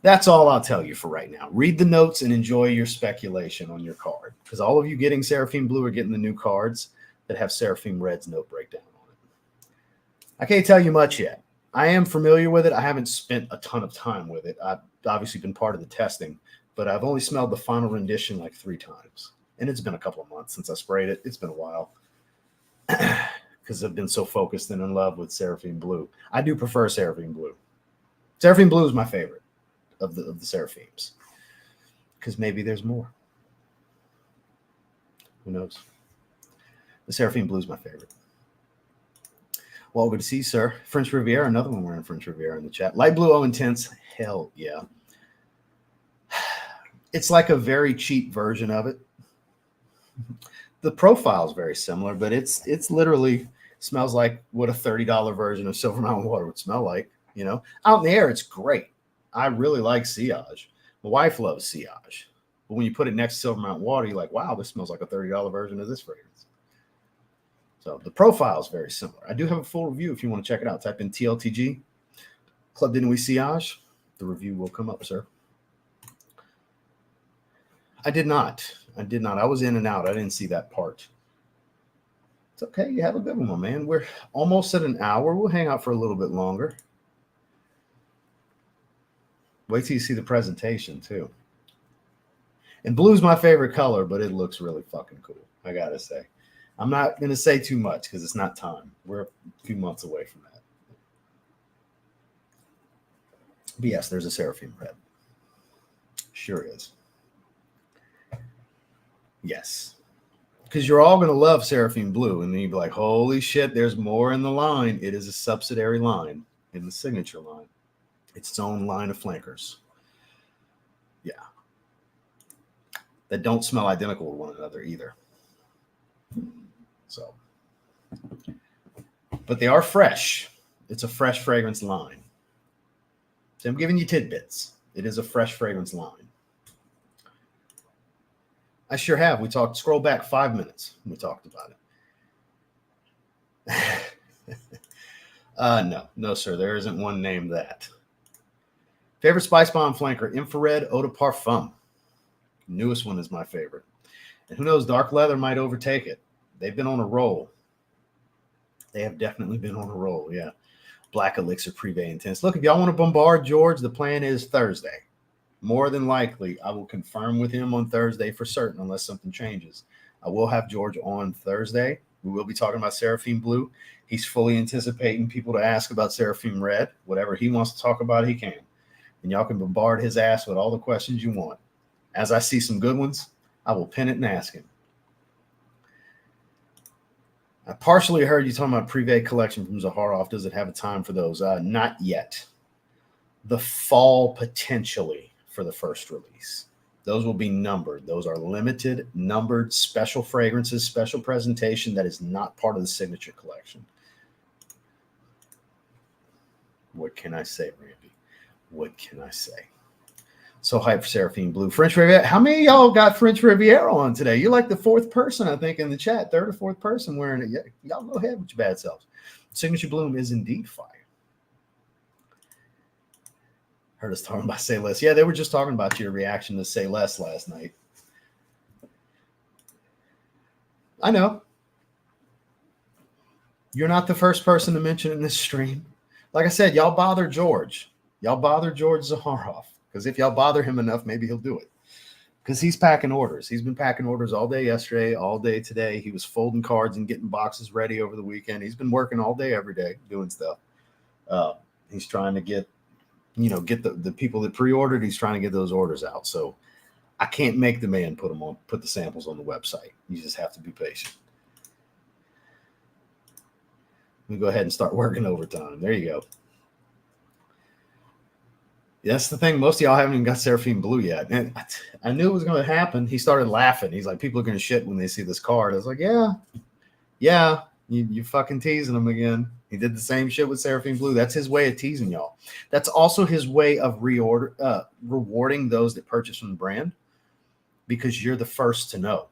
that's all I'll tell you for right now. Read the notes and enjoy your speculation on your card, because all of you getting Seraphim Blue are getting the new cards that have Seraphim Red's note breakdown on it. I can't tell you much yet. I am familiar with it. I haven't spent a ton of time with it. I've obviously been part of the testing, but I've only smelled the final rendition like 3 times. And it's been a couple of months since I sprayed it. It's been a while because I've been so focused and in love with Seraphim Blue. I do prefer Seraphim Blue. Seraphim Blue is my favorite of the Seraphims, because maybe there's more. Who knows? The Seraphim Blue is my favorite. Well, good to see you, sir. French Riviera, another one wearing French Riviera in the chat. Light Blue, oh, intense. Hell yeah. It's like a very cheap version of it. The profile is very similar, but it's literally smells like what a $30 version of Silver Mountain Water would smell like. You know, out in the air, it's great. I really like Sillage. My wife loves Sillage. But when you put it next to Silver Mountain Water, you're like, wow, this smells like a $30 version of this fragrance. So the profile is very similar. I do have a full review if you want to check it out. Type in TLTG, Club de Nuit Sillage. The review will come up, sir. I did not. I was in and out. I didn't see that part. It's okay. You have a good one, my man. We're almost at an hour. We'll hang out for a little bit longer. Wait till you see the presentation, too. And blue's my favorite color, but it looks really fucking cool, I gotta say. I'm not going to say too much because it's not time. We're a few months away from that. But yes, there's a Seraphim Red. Sure is. Yes. Because you're all going to love Seraphim Blue. And then you'll be like, holy shit, there's more in the line. It is a subsidiary line in the signature line. It's its own line of flankers. Yeah. That don't smell identical to one another either. So. But they are fresh. It's a fresh fragrance line. So I'm giving you tidbits. It is a fresh fragrance line. I sure have. We talked, scroll back 5 minutes. We talked about it. No, sir. There isn't one named that. Favorite Spice Bomb flanker, Infrared Eau de Parfum. Newest one is my favorite. And who knows, Dark Leather might overtake it. They've been on a roll. They have definitely been on a roll, yeah. Black Elixir Privé Intense. Look, if y'all want to bombard George, the plan is Thursday. More than likely, I will confirm with him on Thursday for certain, unless something changes. I will have George on Thursday. We will be talking about Seraphim Blue. He's fully anticipating people to ask about Seraphim Red. Whatever he wants to talk about, he can. And y'all can bombard his ass with all the questions you want. As I see some good ones, I will pin it and ask him. I partially heard you talking about Privé collection from Zaharoff. Does it have a time for those? Not yet. The fall potentially for the first release. Those will be numbered. Those are limited, numbered, special fragrances, special presentation that is not part of the signature collection. What can I say, Randy? What can I say? So hyped for Seraphim Blue. French Riviera. How many of y'all got French Riviera on today? You're like the fourth person, I think, in the chat. Third or fourth person wearing it. Yeah, y'all go ahead with your bad selves. Signature Bloom is indeed fire. Heard us talking about Say Less. Yeah, they were just talking about your reaction to Say Less last night. I know. You're not the first person to mention it in this stream. Like I said, y'all bother George. Y'all bother George Zaharoff. Because if y'all bother him enough, maybe he'll do it. Because he's packing orders. He's been packing orders all day yesterday, all day today. He was folding cards and getting boxes ready over the weekend. He's been working all day, every day, doing stuff. He's trying to get the people that pre-ordered. He's trying to get those orders out. So I can't make the man put the samples on the website. You just have to be patient. Let me go ahead and start working overtime. There you go. That's the thing. Most of y'all haven't even got Seraphim Blue yet. And I knew it was going to happen. He started laughing. He's like, people are going to shit when they see this card. I was like, yeah, you fucking teasing him again. He did the same shit with Seraphim Blue. That's his way of teasing y'all. That's also his way of rewarding those that purchase from the brand, because you're the first to know.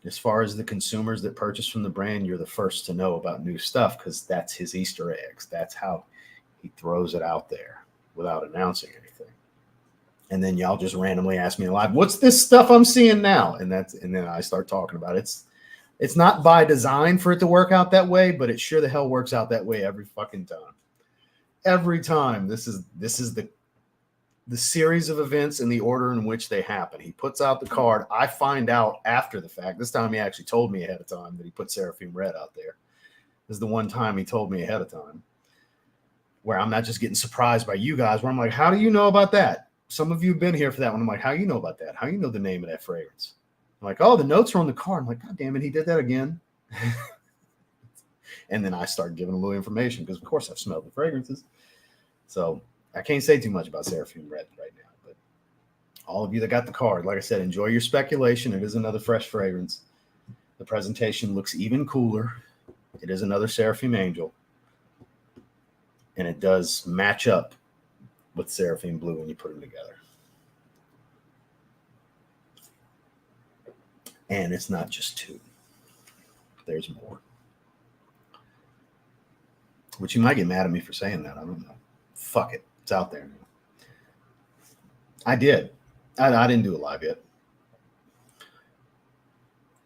As far as the consumers that purchase from the brand, you're the first to know about new stuff, because that's his Easter eggs. That's how he throws it out there without announcing anything. And then y'all just randomly ask me live, what's this stuff I'm seeing now? And then I start talking about it. It's not by design for it to work out that way, but it sure the hell works out that way every fucking time. Every time. This is the series of events in the order in which they happen. He puts out the card. I find out after the fact. This time he actually told me ahead of time that he put Seraphim Red out there. This is the one time he told me ahead of time, where I'm not just getting surprised by you guys, where I'm like, how do you know about that? Some of you have been here for that one. I'm like, how do you know about that? How do you know the name of that fragrance? I'm like, oh, the notes are on the card. I'm like, God damn it, he did that again. And then I start giving a little information because, of course, I've smelled the fragrances. So I can't say too much about Seraphim Red right now, but All of you that got the card, like I said, enjoy your speculation. It is another fresh fragrance. The presentation looks even cooler. It is another Seraphim Angel. And it does match up with Seraphim Blue when you put them together. And it's not just two. There's more. Which you might get mad at me for saying that. I don't know. Fuck it. It's out there now. I did. I didn't do it live yet.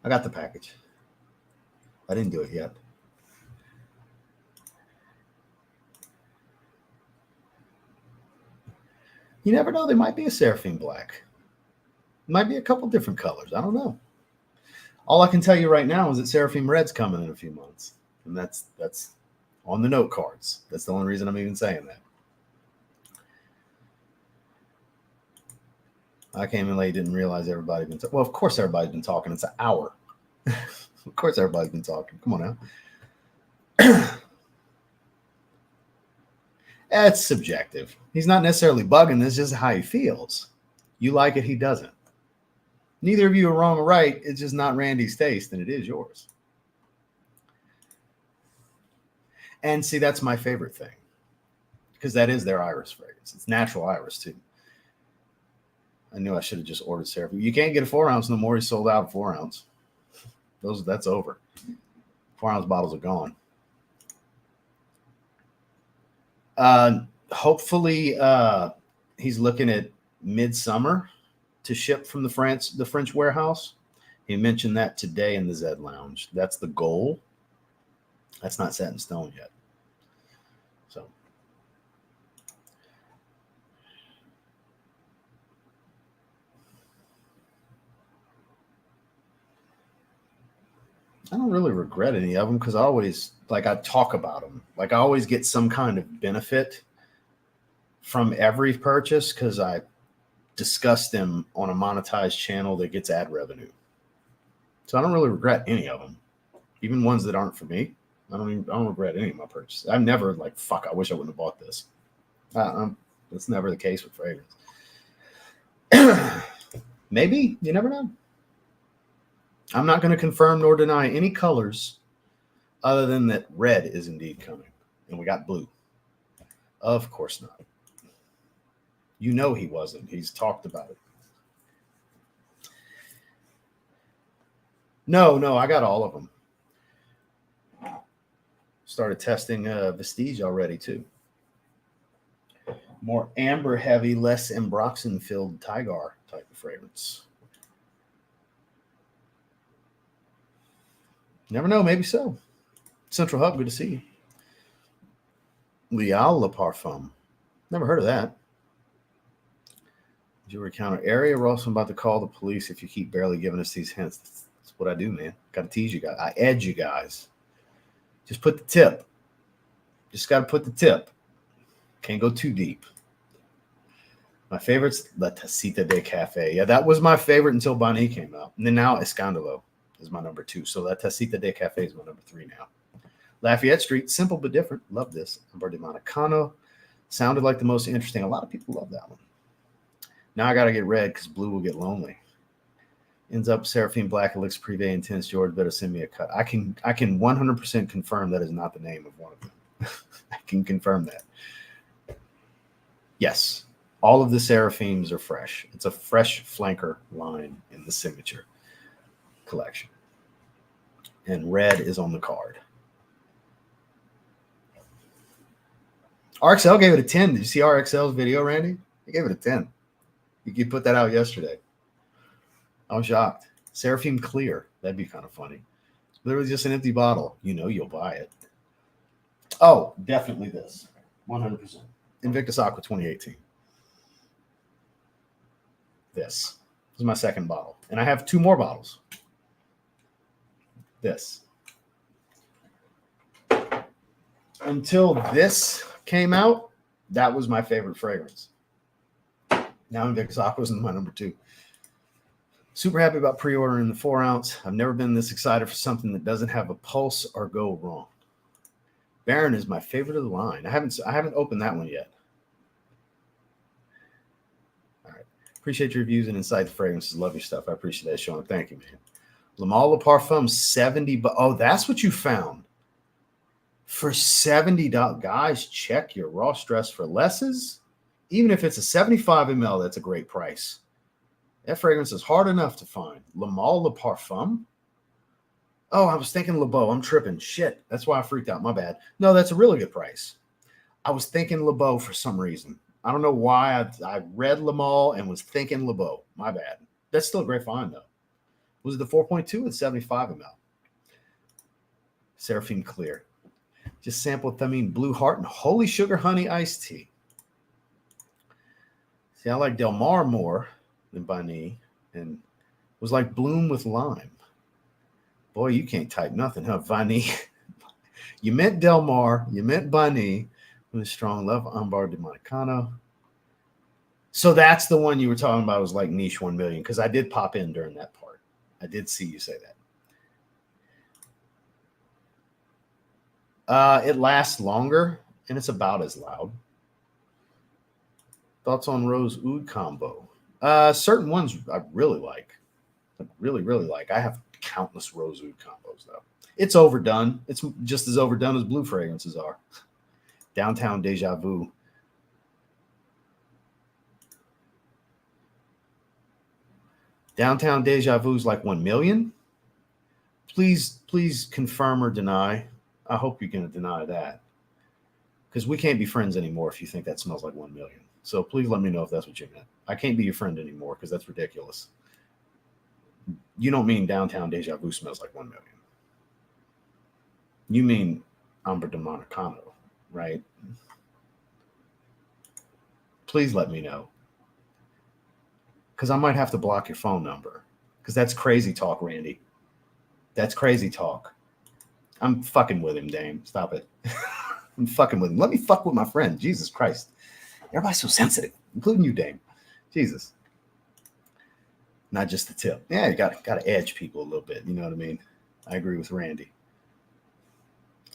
I got the package. I didn't do it yet. You never know. There might be a Seraphim Black. Might be a couple different colors. I don't know. All I can tell you right now is that Seraphim Red's coming in a few months. And that's on the note cards. That's the only reason I'm even saying that. I came in late, didn't realize everybody been well, of course everybody's been talking. It's an hour. Of course everybody's been talking. Come on now. It's subjective. He's not necessarily bugging. This is just how he feels. You like it, he doesn't. Neither of you are wrong or right. It's just not Randy's taste, and it is yours. And see, that's my favorite thing, because that is their iris fragrance. It's natural iris too. I knew I should have just ordered Seraphim. You can't get a 4 ounce no more. He sold out 4 ounce. That's over. 4 ounce bottles are gone. Hopefully, he's looking at midsummer to ship from the French warehouse. He mentioned that today in the Zed Lounge. That's the goal. That's not set in stone yet. So. I don't really regret any of them because I talk about them. Like I always get some kind of benefit from every purchase because I discuss them on a monetized channel that gets ad revenue. So I don't really regret any of them, even ones that aren't for me. I don't regret any of my purchases. I'm never like, fuck, I wish I wouldn't have bought this. That's never the case with fragrance. Maybe, you never know. I'm not going to confirm nor deny any colors other than that red is indeed coming. And we got blue. Of course not. You know he wasn't. He's talked about it. No, I got all of them. Started testing Vestige already too. More amber heavy, less ambroxan filled Tygar type of fragrance. Never know, maybe so. Central Hub, good to see you. Lial Le Parfum. Never heard of that. Did you encounter area? We're also about to call the police if you keep barely giving us these hints. That's what I do, man. Got to tease you guys. I edge you guys. Just put the tip. Just got to put the tip. Can't go too deep. My favorite's La Tacita de Cafe. Yeah, that was my favorite until Bonnie came out. And then now Escandalo is my number 2. So La Tacita de Cafe is my number 3 now. Lafayette Street, simple but different. Love this. Amber de Monaco. Sounded like the most interesting. A lot of people love that one. Now I got to get red because blue will get lonely. Ends up Seraphim Black, Elixir Privé Intense. George, better send me a cut. I can 100% confirm that is not the name of one of them. I can confirm that. Yes, all of the Seraphims are fresh. It's a fresh flanker line in the signature collection. And red is on the card. RXL gave it a 10. Did you see RXL's video, Randy? He gave it a 10. You put that out yesterday. I was shocked. Seraphim Clear. That'd be kind of funny. Literally just an empty bottle. You know you'll buy it. Oh, definitely this. 100%. Invictus Aqua 2018. This is my second bottle. And I have 2 more bottles. This. Until this came out, that was my favorite fragrance. Now Invictus Aqua is my number 2. Super happy about pre-ordering the 4 ounce. I've never been this excited for something that doesn't have a pulse or go wrong. Baron is my favorite of the line. I haven't opened that one yet. All right. Appreciate your reviews and insight to fragrances. Love your stuff. I appreciate that, Sean. Thank you, man. Lamal Le Parfum, 70. Oh, that's what you found. For $70. Guys, check your raw stress for lesses. Even if it's a 75 ml, that's a great price. That fragrance is hard enough to find. Lamal Le Parfum. Oh, I was thinking Le Beau. I'm tripping. Shit. That's why I freaked out. My bad. No, that's a really good price. I was thinking Le Beau for some reason. I don't know why. I read Lamal and was thinking Le Beau. My bad. That's still a great find, though. Was it the 4.2 with 75 ml? Seraphim Clear. Just sampled Thameen Blue Heart and Holy Sugar Honey Iced Tea. See, I like Del Mar more than Bani, and was like Bloom with Lime. Boy, you can't type nothing, huh? Bani. You meant Del Mar. You meant Bani. With a strong love, Ambar de Monicano. So that's the one you were talking about. Was like niche 1 million, because I did pop in during that part. I did see you say that. It lasts longer, and it's about as loud. Thoughts on Rose Oud combo? Certain ones I really like. Really, really like. I have countless Rose Oud combos, though. It's overdone. It's just as overdone as blue fragrances are. Downtown Deja Vu. Downtown Deja Vu is like 1 million. Please confirm or deny. I hope you're going to deny that, because we can't be friends anymore if you think that smells like 1 million. So please let me know if that's what you meant. I can't be your friend anymore because that's ridiculous. You don't mean Downtown Deja Vu smells like 1 million. You mean Amber de Monicano, right? Please let me know, because I might have to block your phone number, because that's crazy talk, Randy. That's crazy talk. I'm fucking with him, Dame. Stop it. I'm fucking with him. Let me fuck with my friend. Jesus Christ. Everybody's so sensitive, including you, Dame. Jesus. Not just the tip. Yeah, you got to edge people a little bit. You know what I mean? I agree with Randy.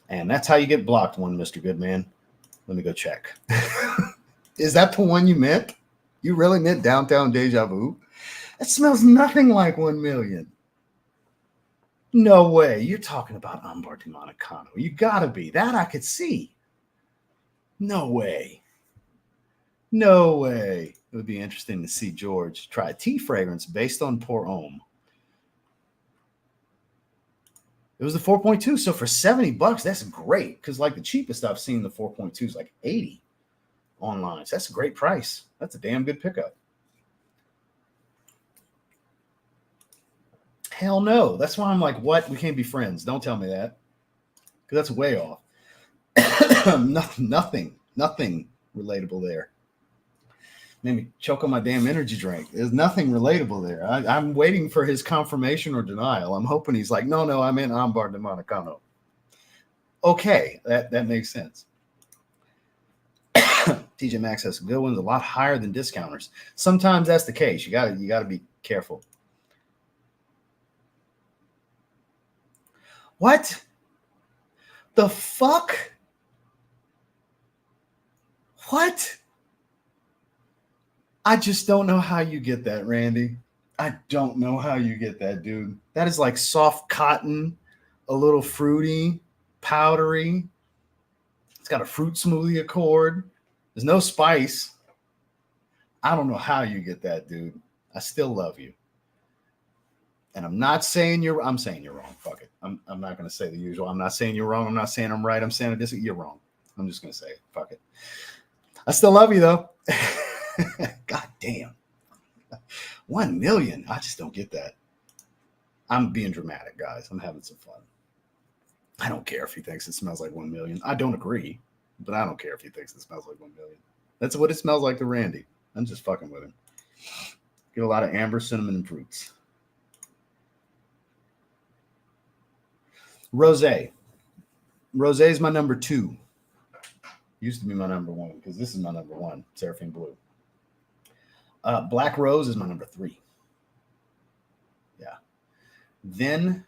And that's how you get blocked, one Mr. Goodman. Let me go check. Is that the one you meant? You really meant Downtown Deja Vu? That smells nothing like 1 million. No way. You're talking about Ambar de Monicano. You got to be. That I could see. No way. No way. It would be interesting to see George try a tea fragrance based on Pour Homme. It was the 4.2. So for $70, that's great. Because like the cheapest I've seen, the 4.2 is like 80 online. So that's a great price. That's a damn good pickup. Hell no. That's why I'm like, what? We can't be friends. Don't tell me that. Because that's way off. Nothing relatable there. Made me choke on my damn energy drink. There's nothing relatable there. I'm waiting for his confirmation or denial. I'm hoping he's like, no, I meant Ambar de Monicano. Okay, that makes sense. TJ Maxx has some good ones, a lot higher than discounters. Sometimes that's the case. You gotta be careful. What the fuck? What? I just don't know how you get that, Randy. I don't know how you get that, dude. That is like soft cotton, a little fruity, powdery. It's got a fruit smoothie accord. There's no spice. I don't know how you get that, dude. I still love you. And I'm not saying I'm saying you're wrong. Fuck it. I'm not going to say the usual. I'm not saying you're wrong. I'm not saying I'm right. I'm saying you're wrong. I'm just going to say it. Fuck it. I still love you, though. God damn. 1 million. I just don't get that. I'm being dramatic, guys. I'm having some fun. I don't care if he thinks it smells like 1 million. I don't agree, but I don't care if he thinks it smells like 1 million. That's what it smells like to Randy. I'm just fucking with him. Get a lot of amber, cinnamon, and fruits. Rosé. Rosé is my number 2. Used to be my number 1 because this is my number 1, Seraphim Blue. Black Rose is my number 3. Yeah. Then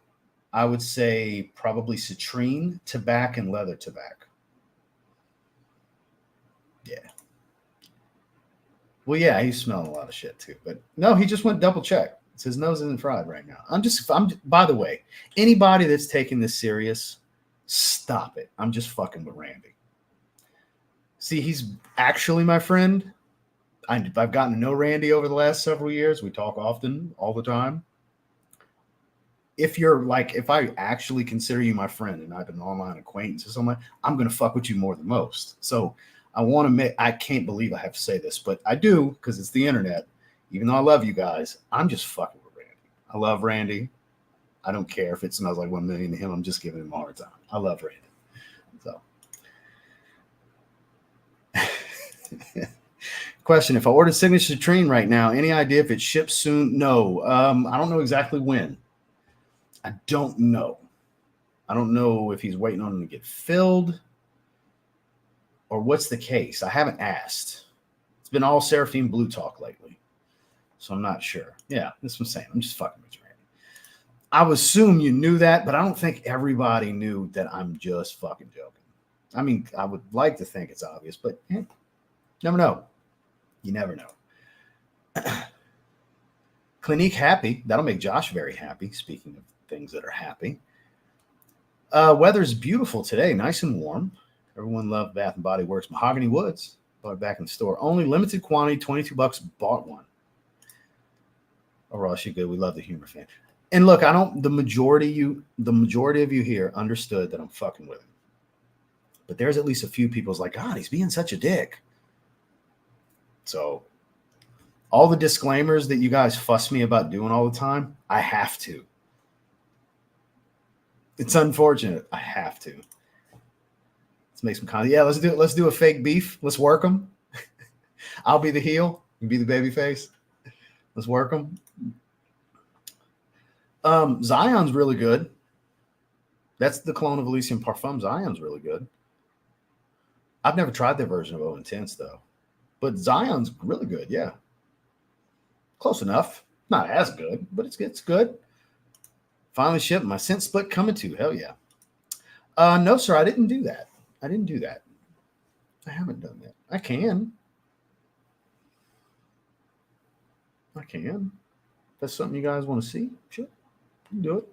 I would say probably citrine, tobacco, and leather tobacco. Yeah. Well, yeah, he's smelling a lot of shit too. But no, he just went double check. His nose isn't fried right now. By the way, anybody that's taking this serious, stop it. I'm just fucking with Randy. See, he's actually my friend. I've gotten to know Randy over the last several years. We talk often, all the time. If I actually consider you my friend and I've been an online acquaintance or something, I'm going to fuck with you more than most. So I can't believe I have to say this, but I do because it's the internet. Even though I love you guys, I'm just fucking with Randy. I love Randy. I don't care if it smells like 1 million to him. I'm just giving him a hard time. I love Randy. So. Question: if I ordered Signature Citrine right now, any idea if it ships soon? No. I don't know exactly when. I don't know. I don't know if he's waiting on them to get filled or what's the case. I haven't asked. It's been all Seraphine Blue talk lately, so I'm not sure. Yeah, that's what I'm saying. I'm just fucking with you, Randy. I would assume you knew that, but I don't think everybody knew that I'm just fucking joking. I mean, I would like to think it's obvious, but never know. You never know. Clinique happy. That'll make Josh very happy. Speaking of things that are happy. Weather's beautiful today. Nice and warm. Everyone loved Bath & Body Works Mahogany Woods. Bought it back in the store. Only limited quantity, $22. Bought one. Overall, she good. We love the humor fan. And look, the majority of you here understood that I'm fucking with him. But there's at least a few people's like, God, he's being such a dick. So all the disclaimers that you guys fuss me about doing all the time, I have to. It's unfortunate. I have to. Let's make some content. Yeah, let's do it. Let's do a fake beef. Let's work them. I'll be the heel. You be the baby face. Let's work them. Zion's really good. That's the clone of Elysium Parfum. Zion's really good. I've never tried their version of O Intense, though. But Zion's really good, yeah. Close enough. Not as good, but it's good. Finally shipped. My scent split coming to. Hell yeah. No, sir, I didn't do that. I haven't done that. I can. That's something you guys want to see? Sure. You can do it.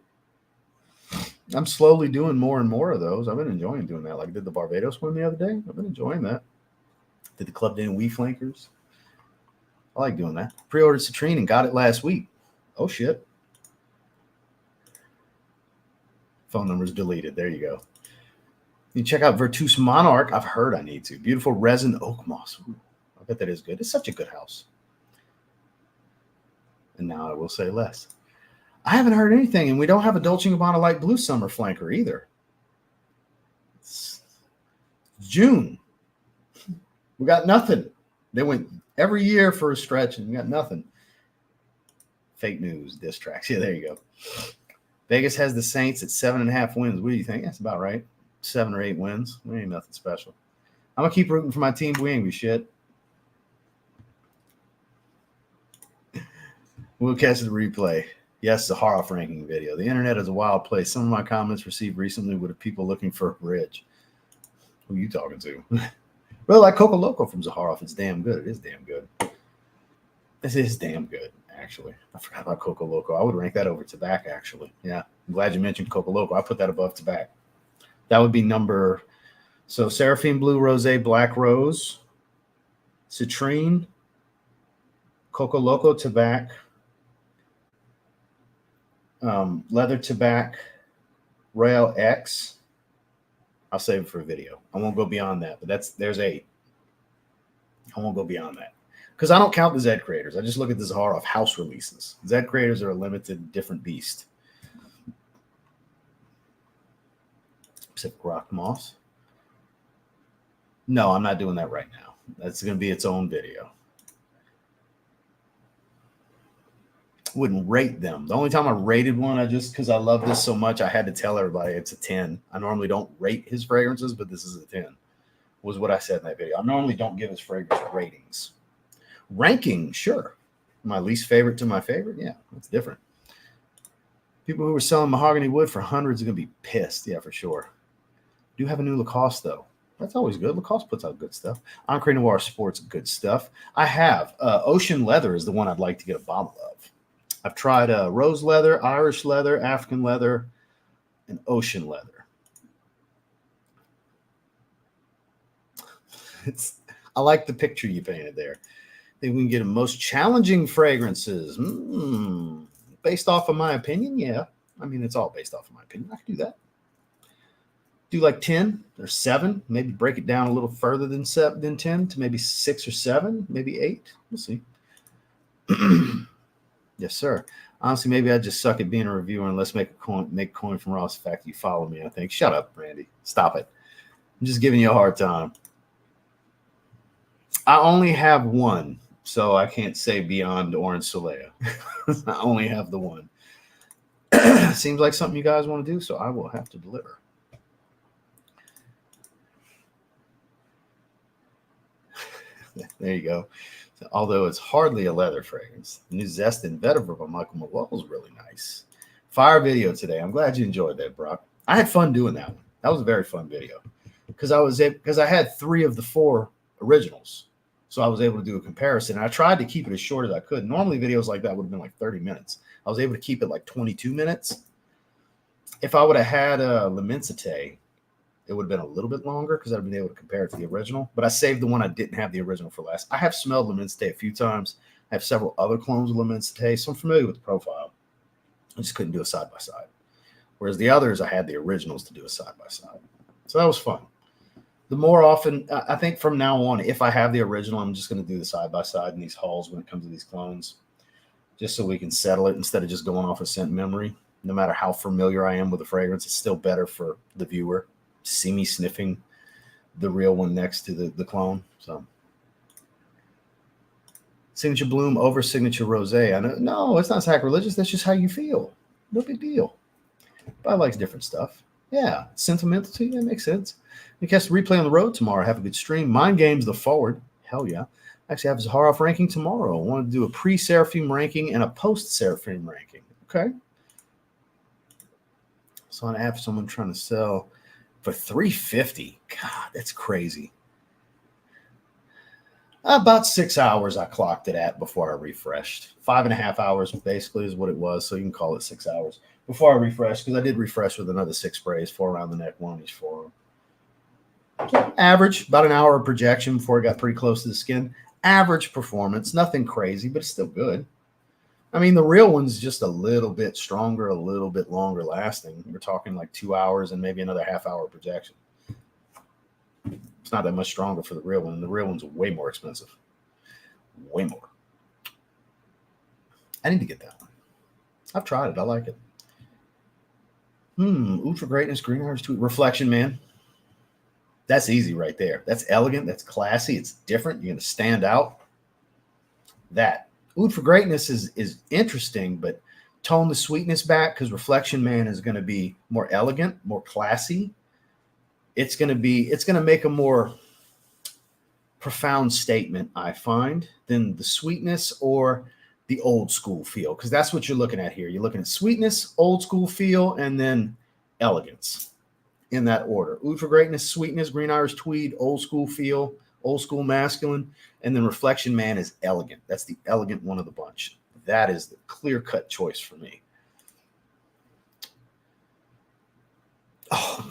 I'm slowly doing more and more of those. I've been enjoying doing that. Like I did the Barbados one the other day. I've been enjoying that. Did the Club Den Wee Flankers. I like doing that. Pre-ordered Citrine and got it last week. Oh, shit. Phone number's deleted. There you go. You check out Virtus Monarch. I've heard I need to. Beautiful resin oak moss. Ooh, I bet that is good. It's such a good house. And now I will say less. I haven't heard anything, and we don't have a Dolce & Gabbana Light Blue Summer Flanker either. It's June. We got nothing. They went every year for a stretch, and we got nothing. Fake news, diss tracks. Yeah, there you go. Vegas has the Saints at 7.5 wins. What do you think? That's about right. 7 or 8 wins. We ain't nothing special. I'm going to keep rooting for my team. We ain't be shit. We'll catch the replay. Yes, the Haroff ranking video. The internet is a wild place. Some of my comments received recently were people looking for a bridge. Who are you talking to? Really like Coco Loco from Zaharoff. It's damn good. It is damn good. This is damn good, actually. I forgot about Coco Loco. I would rank that over Tobacco, actually. Yeah, I'm glad you mentioned Coco Loco. I put that above Tobacco. That would be number. So Seraphine Blue Rosé Black Rose, Citrine, Coco Loco Tobacco, Leather Tobacco, Royale X. I'll save it for a video. I won't go beyond that, but there's 8. I won't go beyond that because I don't count the Z creators. I just look at the Zaharoff house releases. Z creators are a limited, different beast. Pacific Rock Moss. No, I'm not doing that right now. That's going to be its own video. Wouldn't rate them. The only time I rated one, because I love this so much, I had to tell everybody it's a 10. I normally don't rate his fragrances, but this is a 10. Was what I said in that video. I normally don't give his fragrance ratings. Ranking, sure. My least favorite to my favorite, yeah, that's different. People who are selling mahogany wood for hundreds are going to be pissed. Yeah, for sure. Do have a new Lacoste, though. That's always good. Lacoste puts out good stuff. Encre Noir Sports, good stuff. I have Ocean Leather is the one I'd like to get a bottle of. I've tried rose leather, Irish leather, African leather, and ocean leather. I like the picture you painted there. I think we can get a most challenging fragrances. Based off of my opinion, yeah. I mean, it's all based off of my opinion. I can do that. Do like 10 or 7, maybe break it down a little further than 10 to maybe 6 or 7, maybe 8. We'll see. Yes, sir. Honestly, maybe I just suck at being a reviewer and let's make coin from Ross. The fact that you follow me, I think. Shut up, Randy. Stop it. I'm just giving you a hard time. I only have one, so I can't say beyond Orange Soleil. I only have the one. Seems like something you guys want to do, so I will have to deliver. There you go. Although it's hardly a leather fragrance. The new Zest and Vetiver by Michael Malone is really nice. Fire video today. I'm glad you enjoyed that, Brock. I had fun doing that one. That was a very fun video because I had 3 of the 4 originals, so I was able to do a comparison. And I tried to keep it as short as I could. Normally, videos like that would have been like 30 minutes. I was able to keep it like 22 minutes. If I would have had a L'Immensité, it would have been a little bit longer because I'd been able to compare it to the original. But I saved the one I didn't have the original for last. I have smelled L'Immensité a few times. I have several other clones of L'Immensité, so I'm familiar with the profile. I just couldn't do a side-by-side. Whereas the others, I had the originals to do a side-by-side. So that was fun. The more often, I think from now on, if I have the original, I'm just going to do the side-by-side in these hauls when it comes to these clones, just so we can settle it instead of just going off a scent memory. No matter how familiar I am with the fragrance, it's still better for the viewer to see me sniffing the real one next to the clone. So signature bloom over signature rosé. I know, no, it's not sacrilegious. That's just how you feel. No big deal. But I like different stuff. Yeah, sentimental to you. That makes sense. You catch the replay on the road tomorrow. Have a good stream. Mind Games the forward. Hell yeah. Actually, I have a Zaharoff ranking tomorrow. I want to do a pre-Seraphim ranking and a post-Seraphim ranking. Okay. So I have someone trying to sell for $350. God, that's crazy. About 6 hours I clocked it at before I refreshed. 5.5 hours basically is what it was. So you can call it 6 hours before I refreshed, because I did refresh with another 6 sprays, 4 around the neck, 1 on each forearm. So average, about an hour of projection before it got pretty close to the skin. Average performance, nothing crazy, but it's still good. I mean, the real one's just a little bit stronger, a little bit longer lasting. We're talking like 2 hours and maybe another half-hour projection. It's not that much stronger for the real one. The real one's way more expensive. Way more. I need to get that one. I've tried it. I like it. Ultra Greatness, Green Irish Tweed. Reflection, man. That's easy right there. That's elegant. That's classy. It's different. You're going to stand out. That. Oud for Greatness is interesting, but tone the sweetness back, because Reflection Man is going to be more elegant, more classy. It's going to make a more profound statement, I find, than the sweetness or the old school feel, because that's what you're looking at here. You're looking at sweetness, old school feel, and then elegance in that order. Oud for Greatness, sweetness, Green Irish Tweed, old school feel, old school masculine, and then Reflection Man is elegant. That's the elegant one of the bunch. That is the clear-cut choice for me. Oh,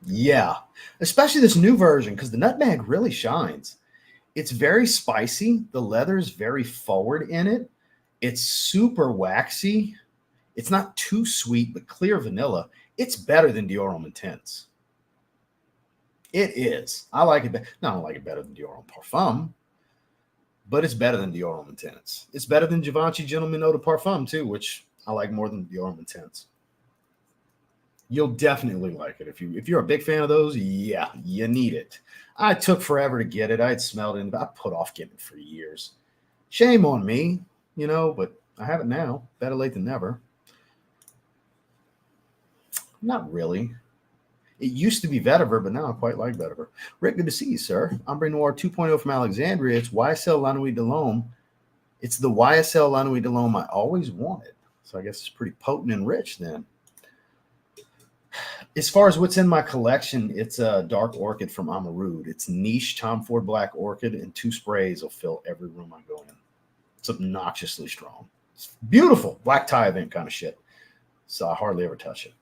yeah. Especially this new version, because the nutmeg really shines. It's very spicy. The leather is very forward in it. It's super waxy. It's not too sweet, but clear vanilla. It's better than Dior Homme Intense. It is. I like it. No, I don't like it better than Dior Homme Parfum, but it's better than Dior Homme Intense. It's better than Givenchy Gentleman Eau de Parfum too, which I like more than Dior Homme Intense. You'll definitely like it. If you're a big fan of those, yeah, you need it. I took forever to get it. I had smelled it, but I put off getting it for years. Shame on me, but I have it now. Better late than never. Not really. It used to be vetiver, but now I quite like vetiver. Rick, good to see you, sir. Ombre Noir 2.0 from Alexandria. It's YSL La Nuit de l'Homme. It's the YSL La Nuit de l'Homme I always wanted. So I guess it's pretty potent and rich then. As far as what's in my collection, it's a dark orchid from Amarud. It's niche Tom Ford black orchid, and 2 sprays will fill every room I go in. It's obnoxiously strong. It's beautiful. Black tie event kind of shit. So I hardly ever touch it.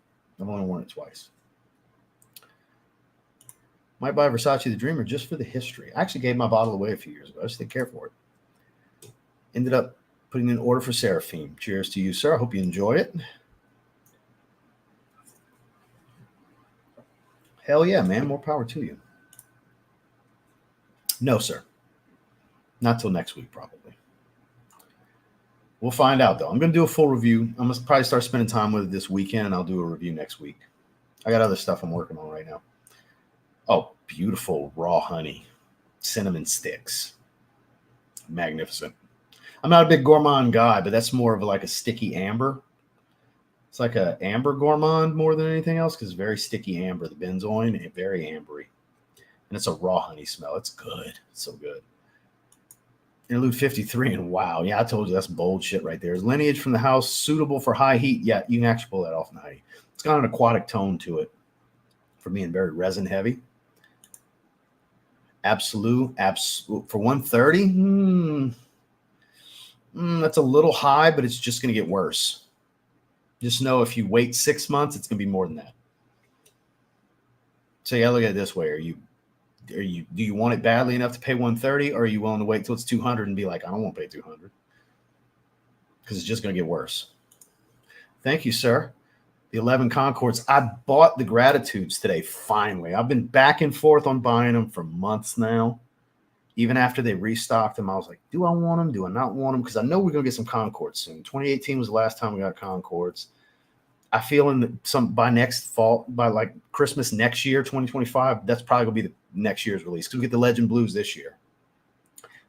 I've only worn it twice. Might buy Versace the Dreamer just for the history. I actually gave my bottle away a few years ago. I just didn't care for it. Ended up putting in an order for Seraphim. Cheers to you, sir. I hope you enjoy it. Hell yeah, man. More power to you. No, sir. Not till next week, probably. We'll find out, though. I'm going to do a full review. I'm going to probably start spending time with it this weekend, and I'll do a review next week. I got other stuff I'm working on right now. Oh, beautiful raw honey. Cinnamon sticks. Magnificent. I'm not a big gourmand guy, but that's more of like a sticky amber. It's like a amber gourmand more than anything else because it's very sticky amber. The benzoin, and very ambery. And it's a raw honey smell. It's good. It's so good. Interlude 53, and wow. Yeah, I told you that's bold shit right there. Lineage from the house, suitable for high heat. Yeah, you can actually pull that off in high heat. It's got an aquatic tone to it for being very resin heavy. Absolute for 130. That's a little high, but it's just going to get worse. Just know if you wait 6 months, it's going to be more than that. So you got to look at it this way: do you want it badly enough to pay 130, or are you willing to wait till it's 200 and be like, I don't want to pay 200 because it's just going to get worse. Thank you, sir. The 11 Concords. I bought the Gratitudes today, finally. I've been back and forth on buying them for months now. Even after they restocked them, I was like, do I want them? Do I not want them? Because I know we're going to get some Concords soon. 2018 was the last time we got Concords. I feel by next fall, by like Christmas next year, 2025, that's probably going to be the next year's release because we get the Legend Blues this year.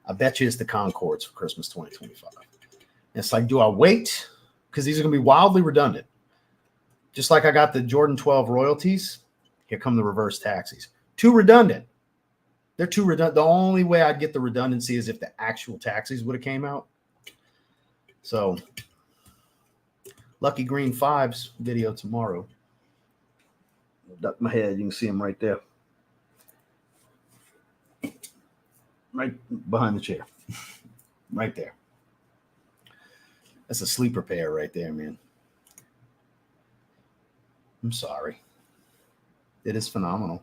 I bet you it's the Concords for Christmas 2025. And it's like, do I wait? Because these are going to be wildly redundant. Just like I got the Jordan 12 royalties, here come the reverse taxis. Too redundant. They're too redundant. The only way I'd get the redundancy is if the actual taxis would have came out. So, Lucky Green 5's video tomorrow. I'll duck my head. You can see him right there. Right behind the chair. Right there. That's a sleeper pair right there, man. I'm sorry. It is phenomenal.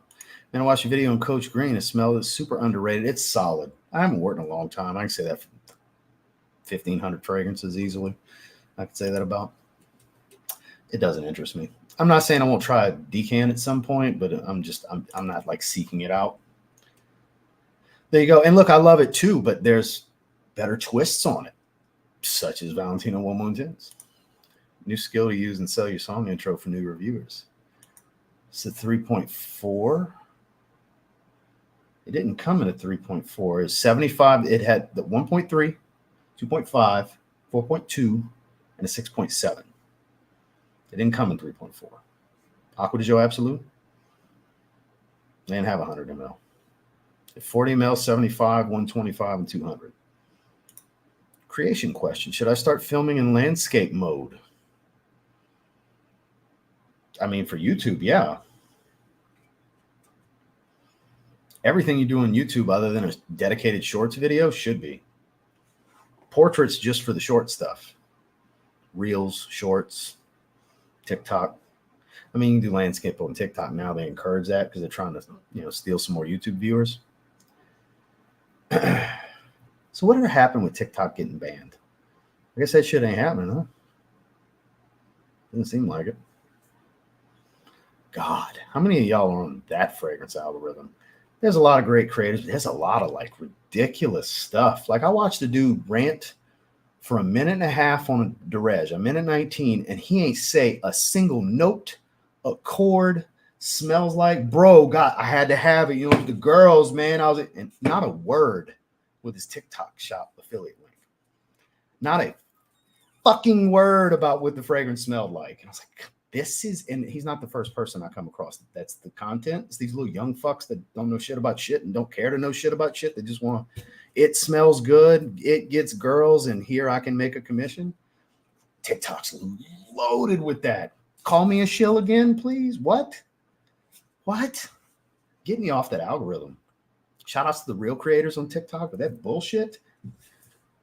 Man, I watched a video on Coach Green. The smell is super underrated. It's solid. I haven't worked in a long time. I can say that for 1,500 fragrances easily. I could say that about. It doesn't interest me. I'm not saying I won't try a decan at some point, but I'm not like seeking it out. There you go. And look, I love it too, but there's better twists on it, such as Valentino 110s. New skill to use and sell your song intro for new reviewers. It's a 3.4. It didn't come in a 3.4. It's 75. It had the 1.3, 2.5, 4.2, and a 6.7. It didn't come in 3.4. Aqua de Joe Absolute. They didn't have 100 ml. 40 ml, 75, 125, and 200. Creation question. Should I start filming in landscape mode? I mean, for YouTube, yeah. Everything you do on YouTube other than a dedicated shorts video should be. Portraits just for the short stuff. Reels, shorts, TikTok. I mean, you can do landscape on TikTok now. They encourage that because they're trying to, steal some more YouTube viewers. So whatever happened with TikTok getting banned? I guess that shit ain't happening, huh? Doesn't seem like it. God, how many of y'all are on that fragrance algorithm? There's a lot of great creators, but there's a lot of like ridiculous stuff. Like I watched a dude rant for a minute and a half on a Derege, a minute 19, and he ain't say a single note, a chord, smells like, bro, God, I had to have it. The girls, man, and not a word with his TikTok shop affiliate link. Not a fucking word about what the fragrance smelled like. And I was like, and he's not the first person I come across. That's the content. It's these little young fucks that don't know shit about shit and don't care to know shit about shit. They just want it smells good. It gets girls, and here I can make a commission. TikTok's loaded with that. Call me a shill again, please. What? What? Get me off that algorithm. Shout outs to the real creators on TikTok, but that bullshit.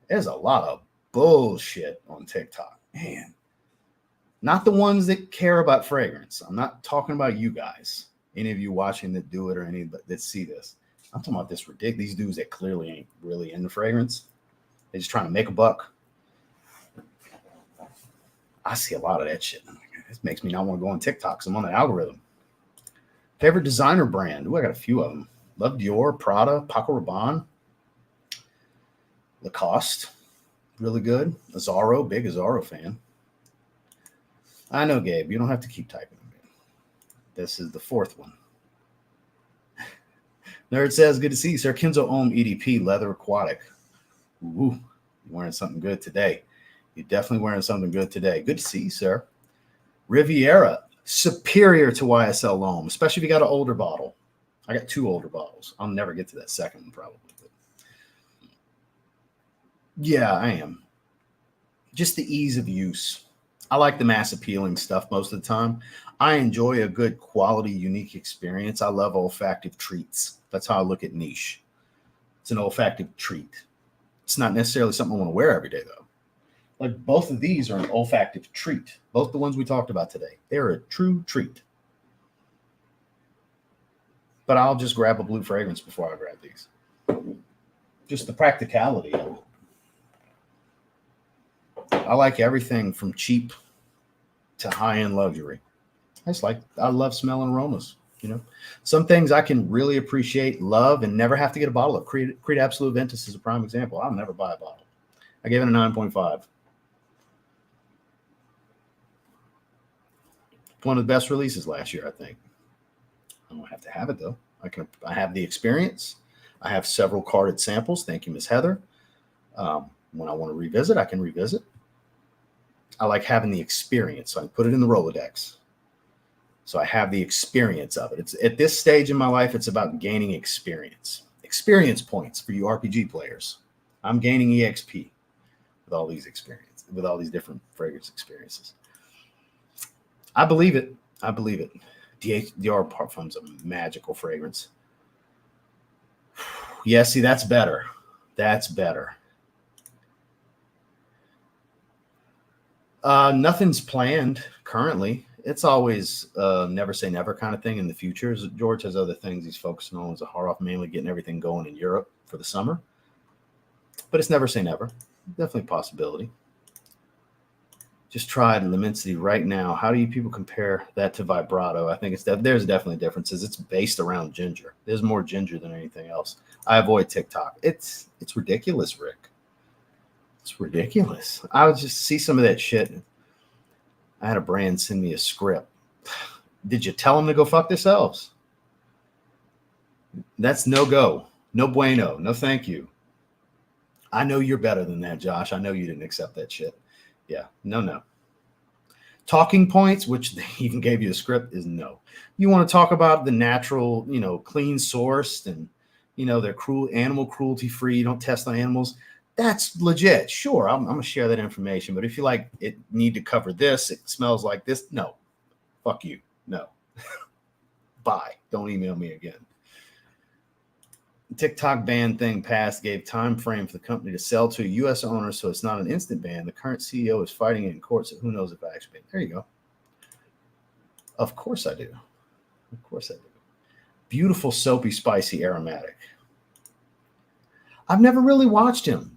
There's a lot of bullshit on TikTok. Man. Not the ones that care about fragrance. I'm not talking about you guys. Any of you watching that do it or any that see this. I'm talking about this ridiculous. These dudes that clearly ain't really into fragrance. They're just trying to make a buck. I see a lot of that shit. This makes me not want to go on TikTok because I'm on the algorithm. Favorite designer brand? Ooh, I got a few of them. Love Dior, Prada, Paco Rabanne, Lacoste. Really good. Azzaro, big Azzaro fan. I know, Gabe. You don't have to keep typing. This is the fourth one. Nerd says, good to see you, sir. Kenzo Ohm EDP, Leather Aquatic. Ooh, you're wearing something good today. You're definitely wearing something good today. Good to see you, sir. Riviera, superior to YSL L'Homme, especially if you got an older bottle. I got 2 older bottles. I'll never get to that second one, probably. But yeah, I am. Just the ease of use. I like the mass appealing stuff most of the time. I enjoy a good quality, unique experience. I love olfactive treats. That's how I look at niche. It's an olfactive treat. It's not necessarily something I want to wear every day, though. Like both of these are an olfactive treat. Both the ones we talked about today. They're a true treat. But I'll just grab a blue fragrance before I grab these. Just the practicality of it. I like everything from cheap to high-end luxury. I love smelling aromas. You know, some things I can really appreciate, love, and never have to get a bottle of. Creed Absolute Ventus is a prime example. I'll never buy a bottle. I gave it a 9.5. One of the best releases last year, I think. I don't have to have it though. I have the experience. I have several carded samples. Thank you, Miss Heather. When I want to revisit, I can revisit. I like having the experience, so I put it in the Rolodex. So I have the experience of it. It's at this stage in my life, it's about gaining experience. Experience points for you RPG players. I'm gaining EXP with all these experiences, with all these different fragrance experiences. I believe it. I believe it. Dior Parfum's a magical fragrance. Yeah, see, that's better. That's better. Nothing's planned currently. It's always never say never kind of thing in the future. George has other things he's focusing on as a hard off, mainly getting everything going in Europe for the summer. But it's never say never. Definitely a possibility. Just tried Limensity right now. How do you people compare that to Vibrato? I think there's definitely differences. It's based around ginger. There's more ginger than anything else. I avoid TikTok. It's ridiculous, Rick. It's ridiculous. I would just see some of that shit. I had a brand send me a script. Did you tell them to go fuck themselves? That's no go. No bueno. No thank you. I know you're better than that, Josh. I know you didn't accept that shit. Yeah. No. Talking points, which they even gave you a script, is no. You want to talk about the natural, clean sourced and, they're animal cruelty free. You don't test on animals. That's legit. Sure, I'm going to share that information. But if you need to cover this, it smells like this. No, fuck you. No. Bye. Don't email me again. TikTok ban thing passed, gave time frame for the company to sell to a U.S. owner, so it's not an instant ban. The current CEO is fighting it in court, so who knows if I actually ban. There you go. Of course I do. Of course I do. Beautiful, soapy, spicy, aromatic. I've never really watched him.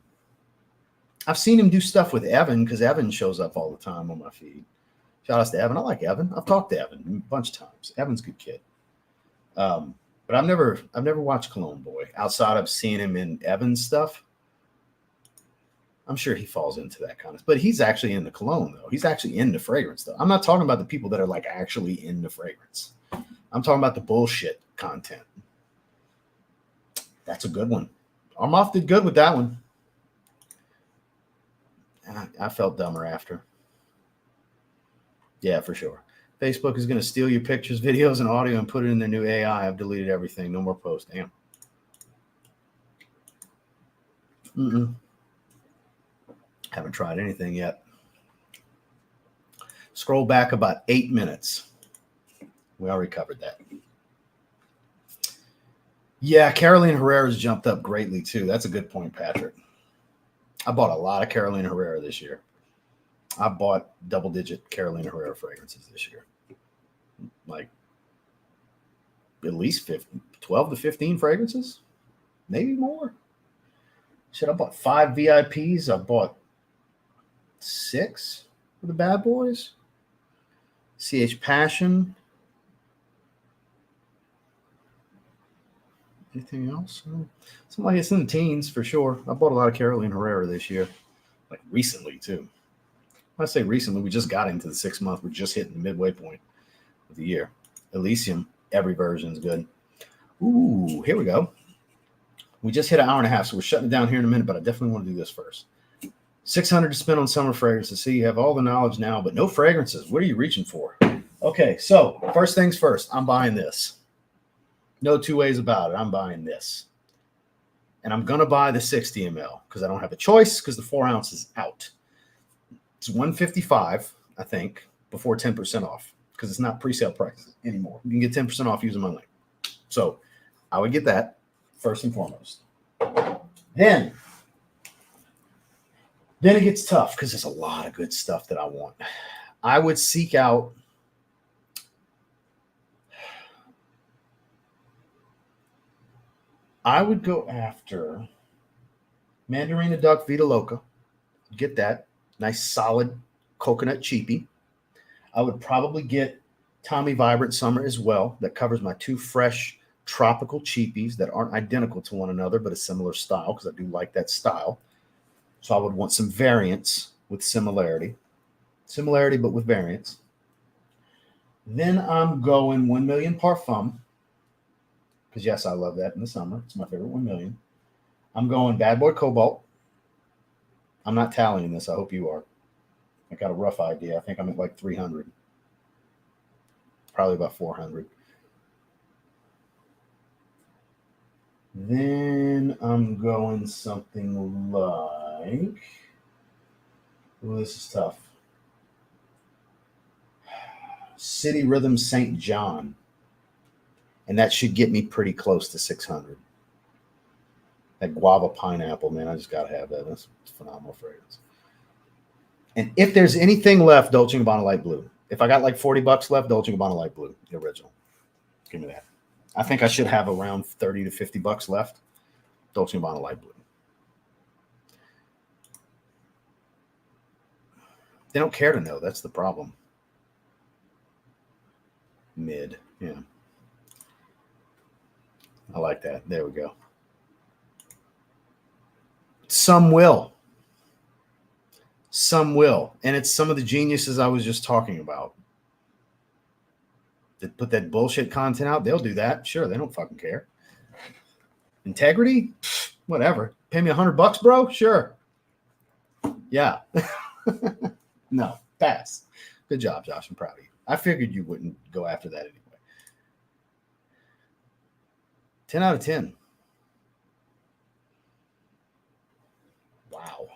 I've seen him do stuff with Evan because Evan shows up all the time on my feed. Shout out to Evan. I like Evan. I've talked to Evan a bunch of times. Evan's a good kid. But I've never watched Cologne Boy outside of seeing him in Evan's stuff. I'm sure he falls into that kind of, but he's actually into cologne though. He's actually into fragrance though. I'm not talking about the people that are actually into fragrance. I'm talking about the bullshit content. That's a good one. Armoff did good with that one. And I felt dumber after. Yeah, for sure. Facebook is going to steal your pictures, videos, and audio and put it in their new AI. I've deleted everything. No more posts. Damn. Haven't tried anything yet. Scroll back about 8 minutes. We already covered that. Yeah, Carolina Herrera's jumped up greatly too. That's a good point, Patrick. I bought a lot of Carolina Herrera this year. I bought double-digit Carolina Herrera fragrances this year. Like at least 12 to 15 fragrances, maybe more. Shit, I bought 5 VIPs. I bought 6 for the bad boys. CH Passion. Anything else? Something like it's in the teens for sure. I bought a lot of Carolina Herrera this year, like recently too. When I say recently, we just got into the 6 month. We're just hitting the midway point of the year. Elysium, every version is good. Ooh, here we go. We just hit an hour and a half, so we're shutting it down here in a minute, but I definitely want to do this first. 600 to spend on summer fragrances. See, you have all the knowledge now, but no fragrances. What are you reaching for? Okay, so first things first, I'm buying this. No two ways about it. I'm buying this. And I'm going to buy the 60 ml because I don't have a choice because the 4 ounce is out. It's $155, I think, before 10% off because it's not pre-sale price anymore. You can get 10% off using my link. So I would get that first and foremost. Then it gets tough because there's a lot of good stuff that I want. I would seek out I would go after Mandarina Duck Vita Loca. Get that. Nice, solid coconut cheapie. I would probably get Tommy Vibrant Summer as well. That covers my 2 fresh tropical cheapies that aren't identical to one another, but a similar style because I do like that style. So I would want some variance with similarity. Similarity, but with variance. Then I'm going 1 Million Parfum. Because, yes, I love that in the summer. It's my favorite 1 million. I'm going Bad Boy Cobalt. I'm not tallying this. I hope you are. I got a rough idea. I think I'm at like 300. Probably about 400. Then I'm going something like... Ooh, this is tough. City Rhythm St. John. And that should get me pretty close to 600. That guava pineapple, man, I just got to have that. That's phenomenal fragrance. And if there's anything left, Dolce & Gabbana Light Blue. If I got like $40 left, Dolce & Gabbana Light Blue, the original. Give me that. I think I should have around 30 to $50 left. Dolce & Gabbana Light Blue. They don't care to know. That's the problem. Mid, yeah. I like that. There we go. Some will. Some will. And it's some of the geniuses I was just talking about. That put that bullshit content out, they'll do that. Sure, they don't fucking care. Integrity? Whatever. Pay me $100, bro? Sure. Yeah. No, pass. Good job, Josh. I'm proud of you. I figured you wouldn't go after that anyway. 10 out of 10. Wow.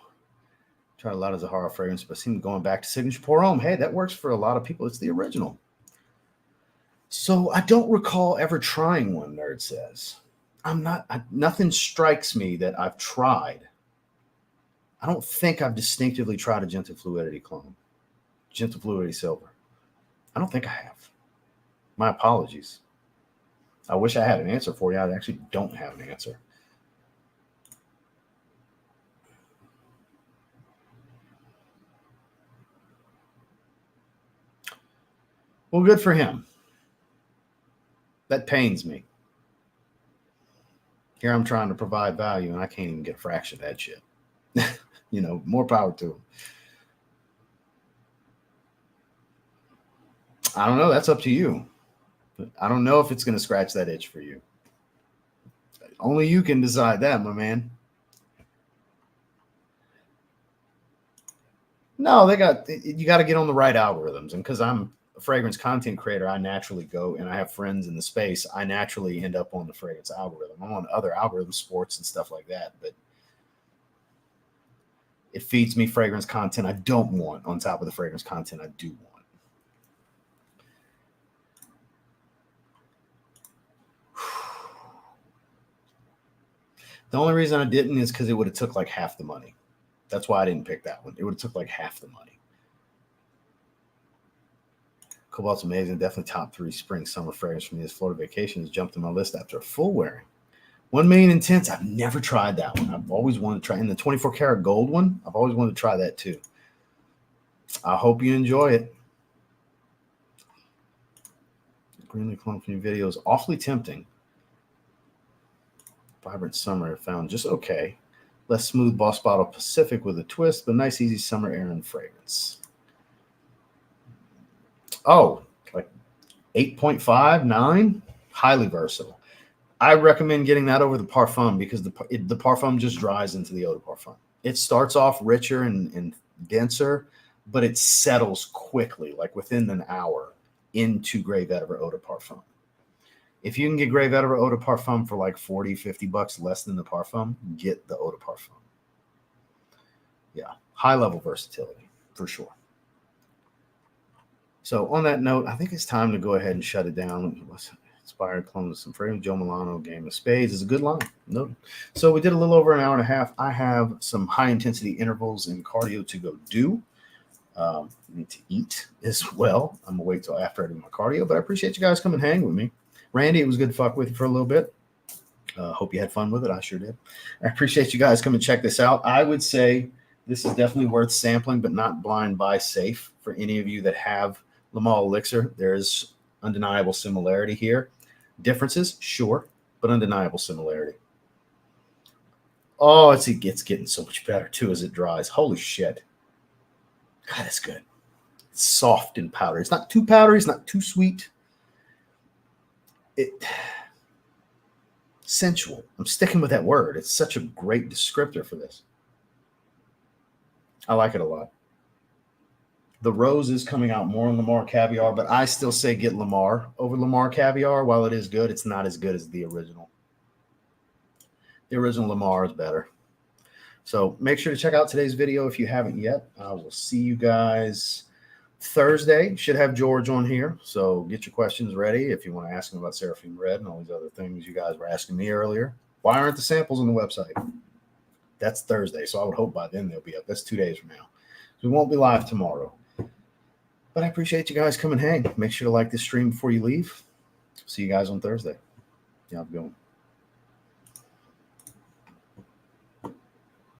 Tried a lot of Zahara fragrance, but seemed going back to Signature Pour Homme. Hey, that works for a lot of people. It's the original. So I don't recall ever trying one, Nerd says. Nothing strikes me that I've tried. I don't think I've distinctively tried a Gentle Fluidity clone. Gentle Fluidity Silver. I don't think I have. My apologies. I wish I had an answer for you. I actually don't have an answer. Well, good for him. That pains me. Here I'm trying to provide value, and I can't even get a fraction of that shit. You know, more power to him. I don't know. That's up to you. I don't know if it's going to scratch that itch for you. Only you can decide that, my man. No, you got to get on the right algorithms. And because I'm a fragrance content creator, I naturally go, and I have friends in the space, I naturally end up on the fragrance algorithm. I'm on other algorithms, sports and stuff like that, but it feeds me fragrance content I don't want on top of the fragrance content I do want. The only reason I didn't is because it would have took like half the money. That's why I didn't pick that one. It would have took like half the money. Cobalt's amazing. Definitely top 3 spring summer fragrance for me. This Florida vacation has jumped in my list after a full wearing. 1 Million Intense. I've never tried that one. I've always wanted to try. And the 24 karat gold one, I've always wanted to try that too. I hope you enjoy it. Greenly clone from your videos. Awfully tempting. Vibrant summer I found just okay. Less smooth Boss Bottle Pacific with a twist, but nice, easy summer air and fragrance. Oh, like 8.5, 9. Highly versatile. I recommend getting that over the Parfum because the Parfum just dries into the Eau de Parfum. It starts off richer and denser, but it settles quickly, like within an hour, into Grey Vetiver Eau de Parfum. If you can get Grey Vetiver Eau de Parfum for like 40, 50 bucks less than the Parfum, get the Eau de Parfum. Yeah, high level versatility for sure. So on that note, I think it's time to go ahead and shut it down. Inspired clone with some fragrance. Joe Milano, Game of Spades is a good line. No. So we did a little over an hour and a half. I have some high intensity intervals and cardio to go do. Need to eat as well. I'm gonna wait till after I do my cardio, but I appreciate you guys coming and hang with me. Randy, it was good to fuck with you for a little bit. Hope you had fun with it. I sure did. I appreciate you guys coming and check this out. I would say this is definitely worth sampling, but not blind buy safe for any of you that have Lamar Elixir. There's undeniable similarity here. Differences, sure, but undeniable similarity. Oh, it's getting so much better too as it dries. Holy shit. God, that's good. It's soft and powdery. It's not too powdery. It's not too sweet. Sensual. I'm sticking with that word. It's such a great descriptor for this. I like it a lot. The rose is coming out more on Lamar Caviar, but I still say get Lamar over Lamar Caviar. While it is good, it's not as good as the original. The original Lamar is better. So make sure to check out today's video if you haven't yet. I will see you guys Thursday. Should have George on here, so get your questions ready if you want to ask him about Seraphim Red and all these other things you guys were asking me earlier. Why aren't the samples on the website? That's Thursday, so I would hope by then they'll be up. That's 2 days from now. So we won't be live tomorrow. But I appreciate you guys coming hang. Make sure to like this stream before you leave. See you guys on Thursday. Yeah, have a good one.